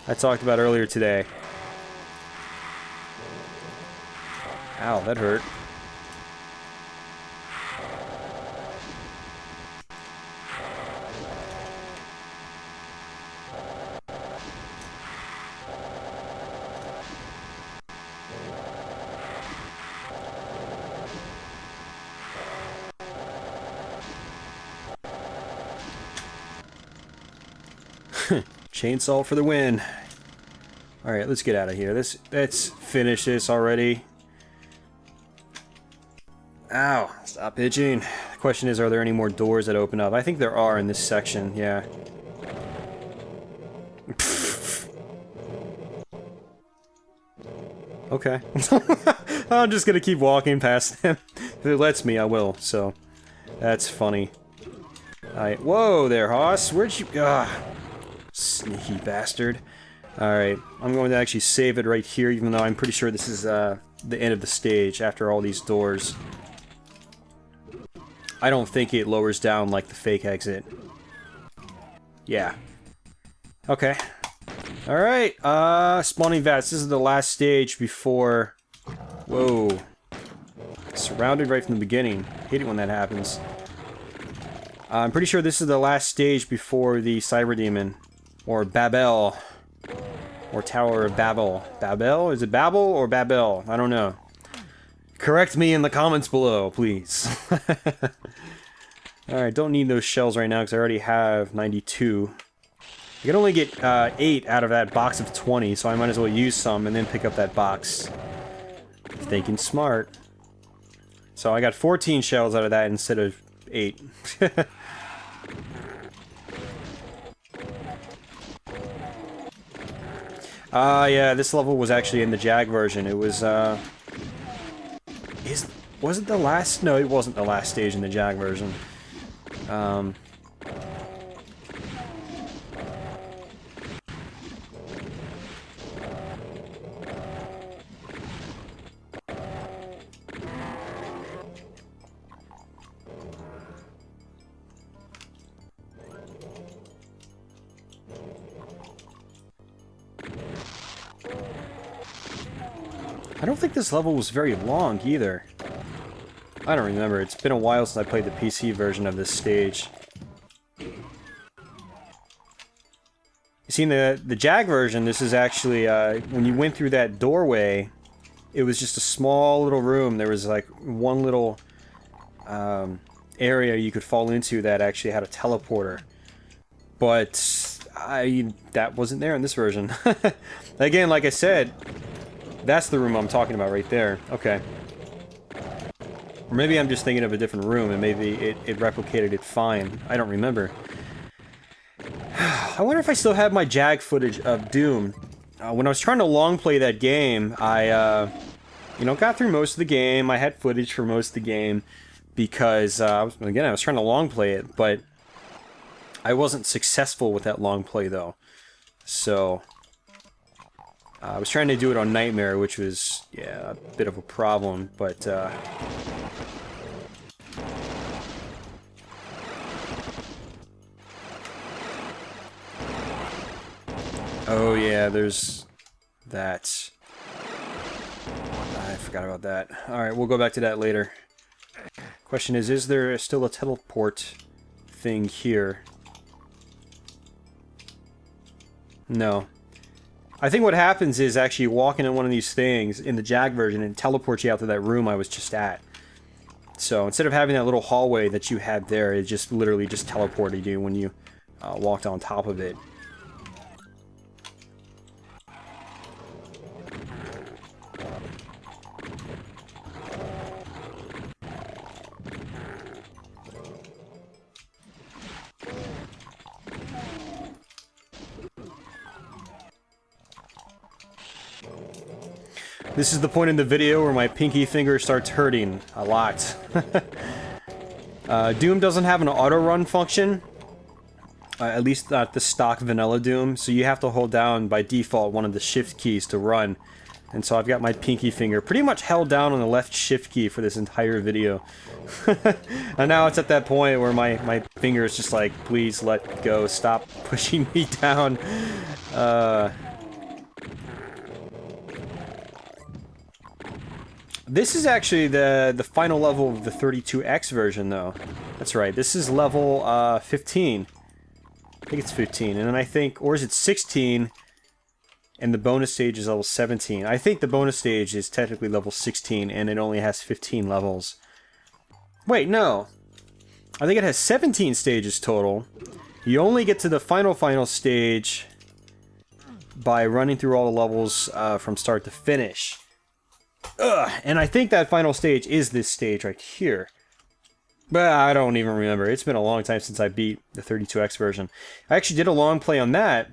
I talked about earlier today. Ow, that hurt. Chainsaw for the win. Alright, let's get out of here. Let's finish this already. Ow, stop itching. The question is, are there any more doors that open up? I think there are in this section, yeah. Okay. I'm just gonna keep walking past them. If it lets me, I will, so... That's funny. Alright, whoa there, Hoss. Where'd you... Sneaky bastard. Alright, I'm going to actually save it right here, even though I'm pretty sure this is the end of the stage after all these doors. I don't think it lowers down like the fake exit. Yeah. Okay. Alright, spawning vats. This is the last stage before... Whoa. Surrounded right from the beginning. Hate it when that happens. I'm pretty sure this is the last stage before the Cyber Demon. Or Babel. Or Tower of Babel. Babel? Is it Babel or Babel? I don't know. Correct me in the comments below, please. Alright, don't need those shells right now because I already have 92. I can only get 8 out of that box of 20, so I might as well use some and then pick up that box. Thinking smart. So I got 14 shells out of that instead of 8. Yeah, this level was actually in the Jag version. It was, was it the last? No, it wasn't the last stage in the Jag version. I don't think this level was very long either. I don't remember. It's been a while since I played the PC version of this stage. You see, in the Jag version, this is actually, when you went through that doorway, it was just a small little room. There was like one little area you could fall into that actually had a teleporter. But that wasn't there in this version. Again, like I said, that's the room I'm talking about right there. Okay. Or maybe I'm just thinking of a different room and maybe it replicated it fine. I don't remember. I wonder if I still have my Jag footage of Doom. When I was trying to long play that game, I, you know, got through most of the game. I had footage for most of the game because, again, I was trying to long play it, but I wasn't successful with that long play, though. So I was trying to do it on Nightmare, which was, yeah, a bit of a problem, but, oh yeah, there's that. I forgot about that. Alright, we'll go back to that later. Question is there still a teleport thing here? No. I think what happens is actually walking in one of these things in the Jag version and teleports you out to that room I was just at. So instead of having that little hallway that you had there, it just literally just teleported you when you walked on top of it. This is the point in the video where my pinky finger starts hurting a lot. Doom doesn't have an auto-run function, at least not the stock vanilla Doom, so you have to hold down by default one of the shift keys to run. And so I've got my pinky finger pretty much held down on the left shift key for this entire video. And now it's at that point where my finger is just like, please let go, stop pushing me down. This is actually the final level of the 32X version, though. That's right, this is level 15. I think it's 15, and then I think, or is it 16, and the bonus stage is level 17. I think the bonus stage is technically level 16, and it only has 15 levels. Wait, no. I think it has 17 stages total. You only get to the final stage by running through all the levels from start to finish. Ugh, and I think that final stage is this stage right here. But I don't even remember. It's been a long time since I beat the 32X version. I actually did a long play on that.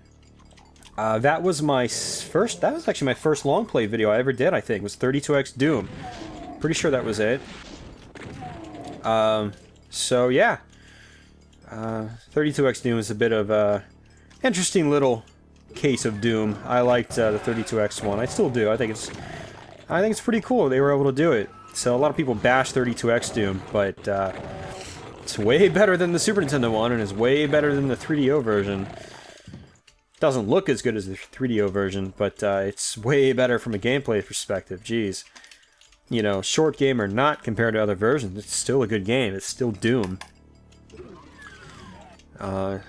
That was actually my first long play video I ever did, I think. It was 32X Doom. Pretty sure that was it. So yeah. 32X Doom is a bit of a interesting little case of Doom. I liked the 32X one. I still do. I think it's pretty cool they were able to do it. So a lot of people bash 32X Doom, but it's way better than the Super Nintendo one, and it's way better than the 3DO version. Doesn't look as good as the 3DO version, but it's way better from a gameplay perspective. Jeez. You know, short game or not compared to other versions, it's still a good game. It's still Doom.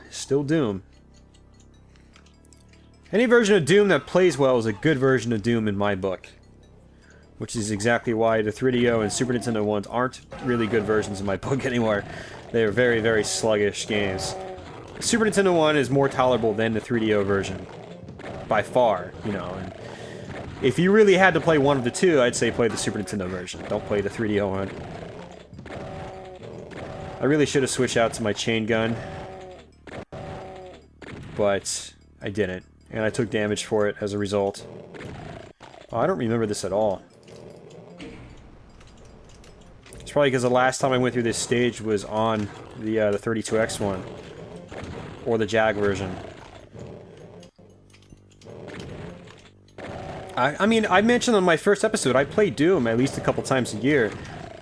Still Doom. Any version of Doom that plays well is a good version of Doom in my book. Which is exactly why the 3DO and Super Nintendo ones aren't really good versions in my book anymore. They're very, very sluggish games. The Super Nintendo one is more tolerable than the 3DO version. By far, you know. And if you really had to play one of the two, I'd say play the Super Nintendo version. Don't play the 3DO one. I really should have switched out to my chain gun. But I didn't. And I took damage for it as a result. Oh, I don't remember this at all. It's probably because the last time I went through this stage was on the 32X one. Or the JAG version. I mean, I mentioned on my first episode, I play Doom at least a couple times a year.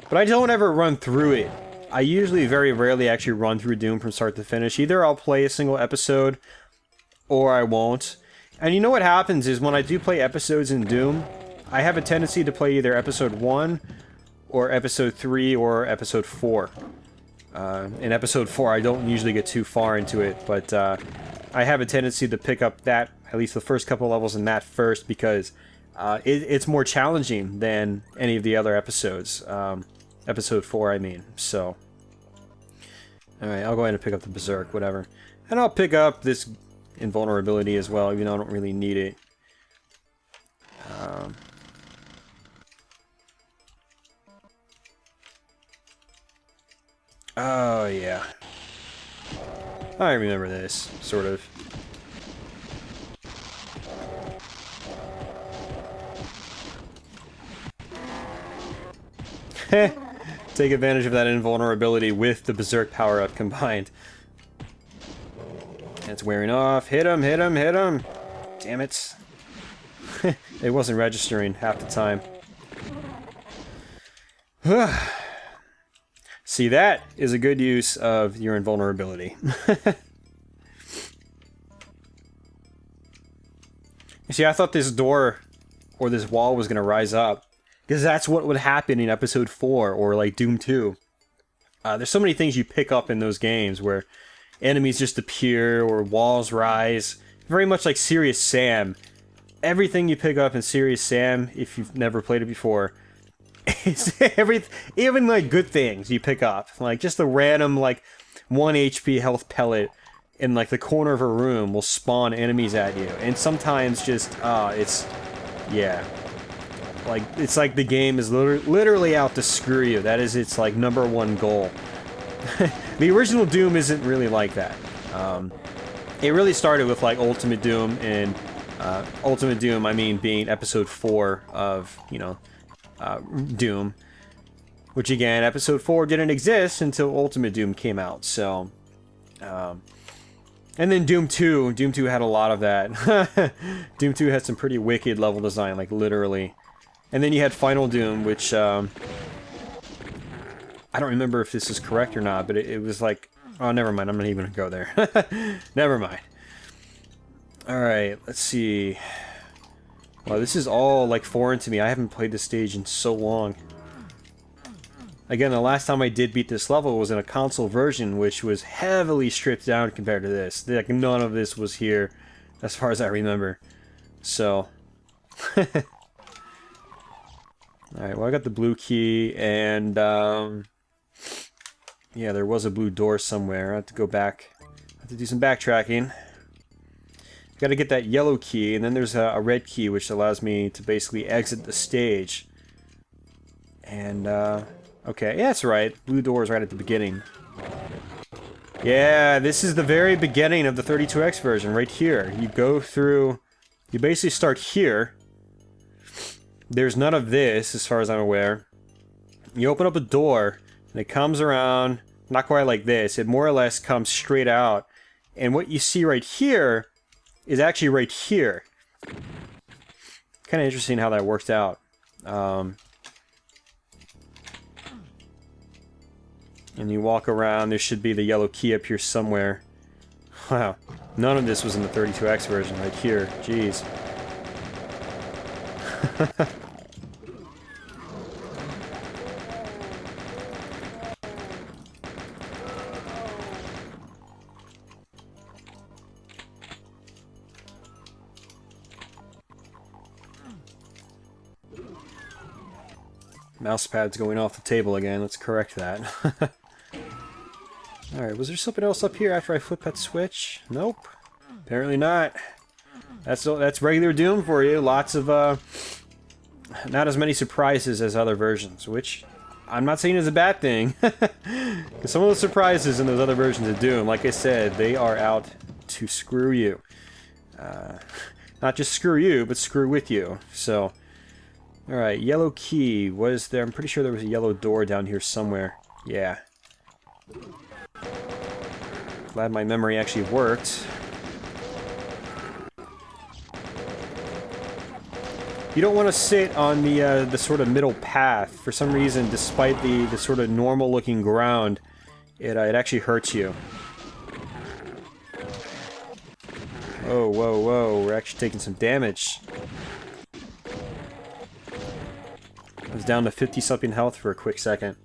But I don't ever run through it. I usually very rarely actually run through Doom from start to finish. Either I'll play a single episode, or I won't. And you know what happens is when I do play episodes in Doom, I have a tendency to play either episode 1, or episode 3, or episode 4. In episode 4, I don't usually get too far into it, but I have a tendency to pick up that, at least the first couple levels in that first, because it's more challenging than any of the other episodes. Episode 4, I mean. So, alright, I'll go ahead and pick up the Berserk, whatever. And I'll pick up this Invulnerability as well, even though I don't really need it. Oh, yeah. I remember this, sort of. Heh. Take advantage of that invulnerability with the Berserk power-up combined. It's wearing off. Hit him, hit him, hit him! Damn it. It wasn't registering half the time. See, that is a good use of your invulnerability. You see, I thought this door or this wall was going to rise up. Because that's what would happen in episode 4 or like Doom 2. There's so many things you pick up in those games where enemies just appear or walls rise. Very much like Serious Sam. Everything you pick up in Serious Sam, if you've never played it before, it's even like good things you pick up. Like just a random like 1 HP health pellet in like the corner of a room will spawn enemies at you. And sometimes just, yeah. Like, it's like the game is literally out to screw you. That is its, like, #1 goal. The original Doom isn't really like that. It really started with, like, Ultimate Doom, and Ultimate Doom, I mean, being episode 4 of, you know, Doom. Which, again, episode 4 didn't exist until Ultimate Doom came out, so... and then Doom 2. Doom 2 had a lot of that. Doom 2 had some pretty wicked level design, like, literally. And then you had Final Doom, which, I don't remember if this is correct or not, but it was like... Oh, never mind, I'm not even gonna go there. Never mind. Alright, let's see... Wow, this is all, like, foreign to me. I haven't played this stage in so long. Again, the last time I did beat this level was in a console version, which was heavily stripped down compared to this. Like, none of this was here, as far as I remember. So... Alright, well I got the blue key, and, yeah, there was a blue door somewhere. I have to go back. I have to do some backtracking. Got to get that yellow key, and then there's a red key, which allows me to basically exit the stage. And, okay, yeah, that's right. Blue door is right at the beginning. Yeah, this is the very beginning of the 32X version, right here. You go through... You basically start here. There's none of this, as far as I'm aware. You open up a door, and it comes around, not quite like this. It more or less comes straight out. And what you see right here is actually right here. Kind of interesting how that worked out. And you walk around, there should be the yellow key up here somewhere. Wow, none of this was in the 32X version right here. Jeez. Mouse pad's going off the table again. Let's correct that. Alright, was there something else up here after I flip that switch? Nope. Apparently not. That's regular Doom for you. Lots of, not as many surprises as other versions, which I'm not saying is a bad thing. Some of the surprises in those other versions of Doom, like I said, they are out to screw you. Not just screw you, but screw with you. So... Alright, yellow key. Was there? I'm pretty sure there was a yellow door down here somewhere. Yeah. Glad my memory actually worked. You don't want to sit on the sort of middle path. For some reason, despite the sort of normal looking ground, it actually hurts you. Whoa, whoa, whoa. We're actually taking some damage. I was down to 50-something health for a quick second.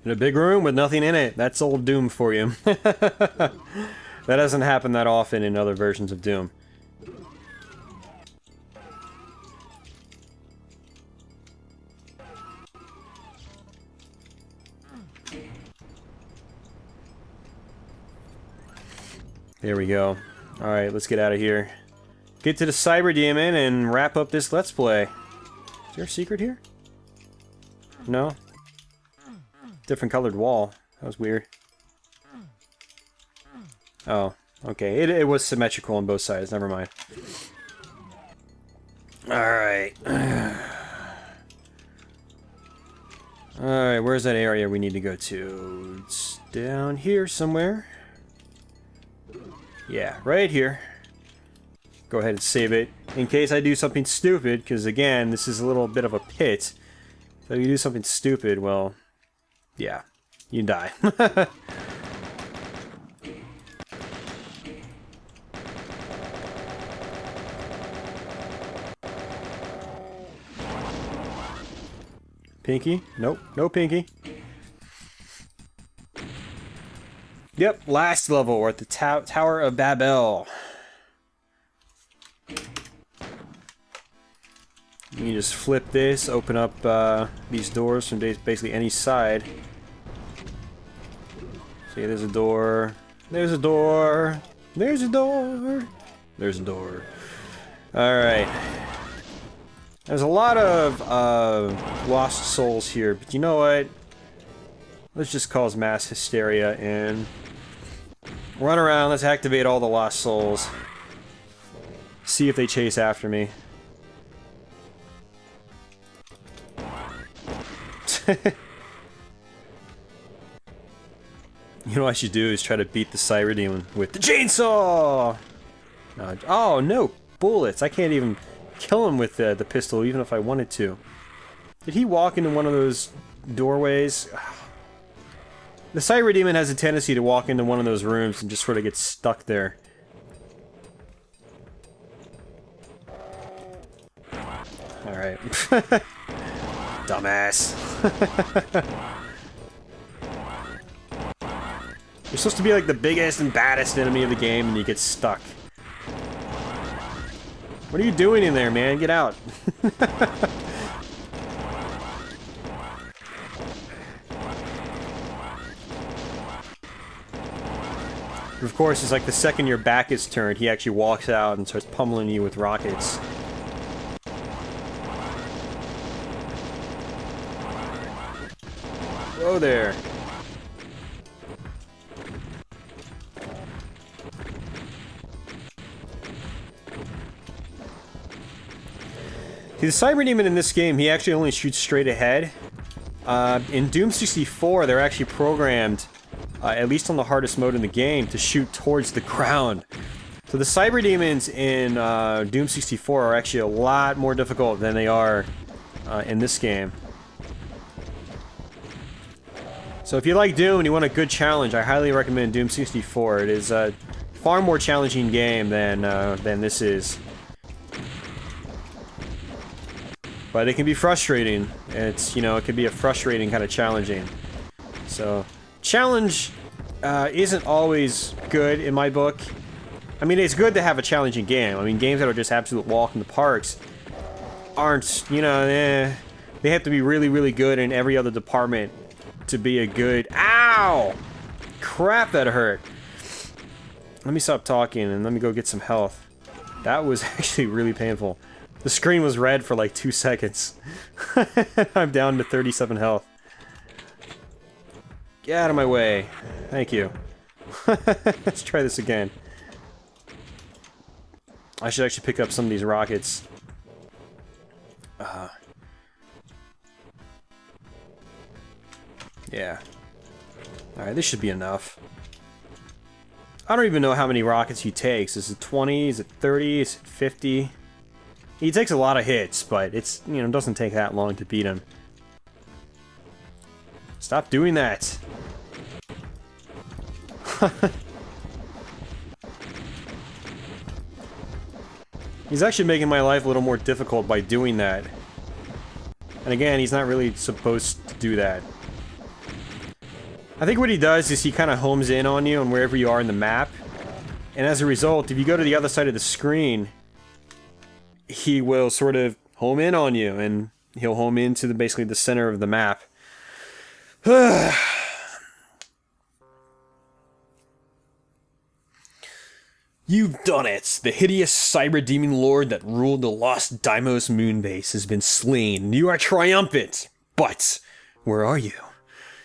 In a big room with nothing in it. That's old Doom for you. That doesn't happen that often in other versions of Doom. There we go. Alright, let's get out of here. Get to the Cyber Demon and wrap up this Let's Play. Is there a secret here? No? Different colored wall. That was weird. Oh, okay. It was symmetrical on both sides. Never mind. Alright. Alright, where's that area we need to go to? It's down here somewhere. Yeah, right here. Go ahead and save it in case I do something stupid, because again, this is a little bit of a pit. So if you do something stupid, well, yeah, you die. Pinky? Nope, no Pinky. Yep, last level. We're at the Tower of Babel. You just flip this, open up these doors from basically any side. See, there's a door. There's a door. There's a door. There's a door. Alright. There's a lot of lost souls here, but you know what? Let's just cause mass hysteria and run around. Let's activate all the lost souls. See if they chase after me. You know what I should do is try to beat the Cyber Demon with the chainsaw! No, oh no, bullets. I can't even kill him with the pistol even if I wanted to. Did he walk into one of those doorways? The Cyber Demon has a tendency to walk into one of those rooms and just sort of get stuck there. Alright. Dumbass. You're supposed to be like the biggest and baddest enemy of the game and you get stuck. What are you doing in there, man? Get out. Of course, it's like the second your back is turned, he actually walks out and starts pummeling you with rockets. Whoa there. See, the Cyber Demon in this game, he actually only shoots straight ahead. In Doom 64, they're actually programmed, at least on the hardest mode in the game, to shoot towards the ground. So the Cyber Demons in Doom 64 are actually a lot more difficult than they are in this game. So if you like Doom and you want a good challenge, I highly recommend Doom 64. It is a far more challenging game than this is. but it can be frustrating. It's, you know, it can be a frustrating kind of challenging. So, challenge isn't always good in my book. I mean, it's good to have a challenging game. I mean, games that are just absolute walk in the parks aren't, you know, they have to be really, really good in every other department to be a good... Ow! Crap, that hurt. Let me stop talking and let me go get some health. That was actually really painful. The screen was red for like 2 seconds. I'm down to 37 health. Get out of my way. Thank you. Let's try this again. I should actually pick up some of these rockets. Yeah. Alright, this should be enough. I don't even know how many rockets he takes. Is it 20? Is it 30? Is it 50? He takes a lot of hits, but it's, you know, doesn't take that long to beat him. Stop doing that. He's actually making my life a little more difficult by doing that. And again, he's not really supposed to do that. I think what he does is he kind of homes in on you and wherever you are in the map. And as a result, if you go to the other side of the screen, he will sort of home in on you, and he'll home into basically the center of the map. You've done it! The hideous cyber demon lord that ruled the lost Deimos moonbase has been slain. You are triumphant! But, where are you?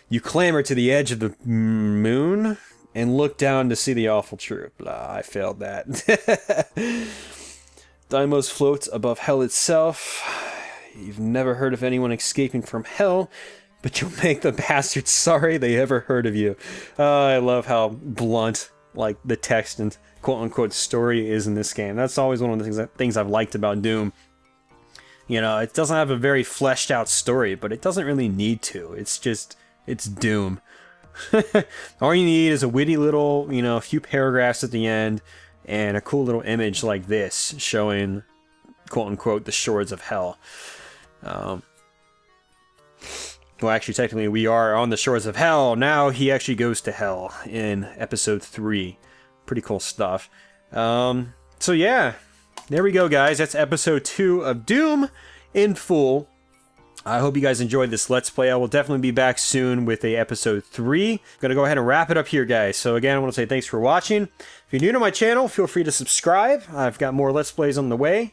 You clamber to the edge of the moon and look down to see the awful truth. Blah, I failed that. Deimos floats above hell itself. You've never heard of anyone escaping from hell, but you'll make the bastards sorry they ever heard of you. I love how blunt, like, the text and quote-unquote story is in this game. That's always one of the things I've liked about Doom. You know, it doesn't have a very fleshed out story, but it doesn't really need to. It's just... it's Doom. All you need is a witty little, you know, a few paragraphs at the end, and a cool little image like this, showing, quote-unquote, the shores of hell. Well, actually, technically, we are on the shores of hell. Now he actually goes to hell in episode 3. Pretty cool stuff. So yeah, there we go, guys. That's episode 2 of Doom in full. I hope you guys enjoyed this Let's Play. I will definitely be back soon with a episode 3. I'm gonna go ahead and wrap it up here, guys. So again, I want to say thanks for watching. If you're new to my channel, feel free to subscribe. I've got more Let's Plays on the way.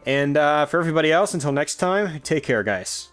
And for everybody else, until next time, take care, guys.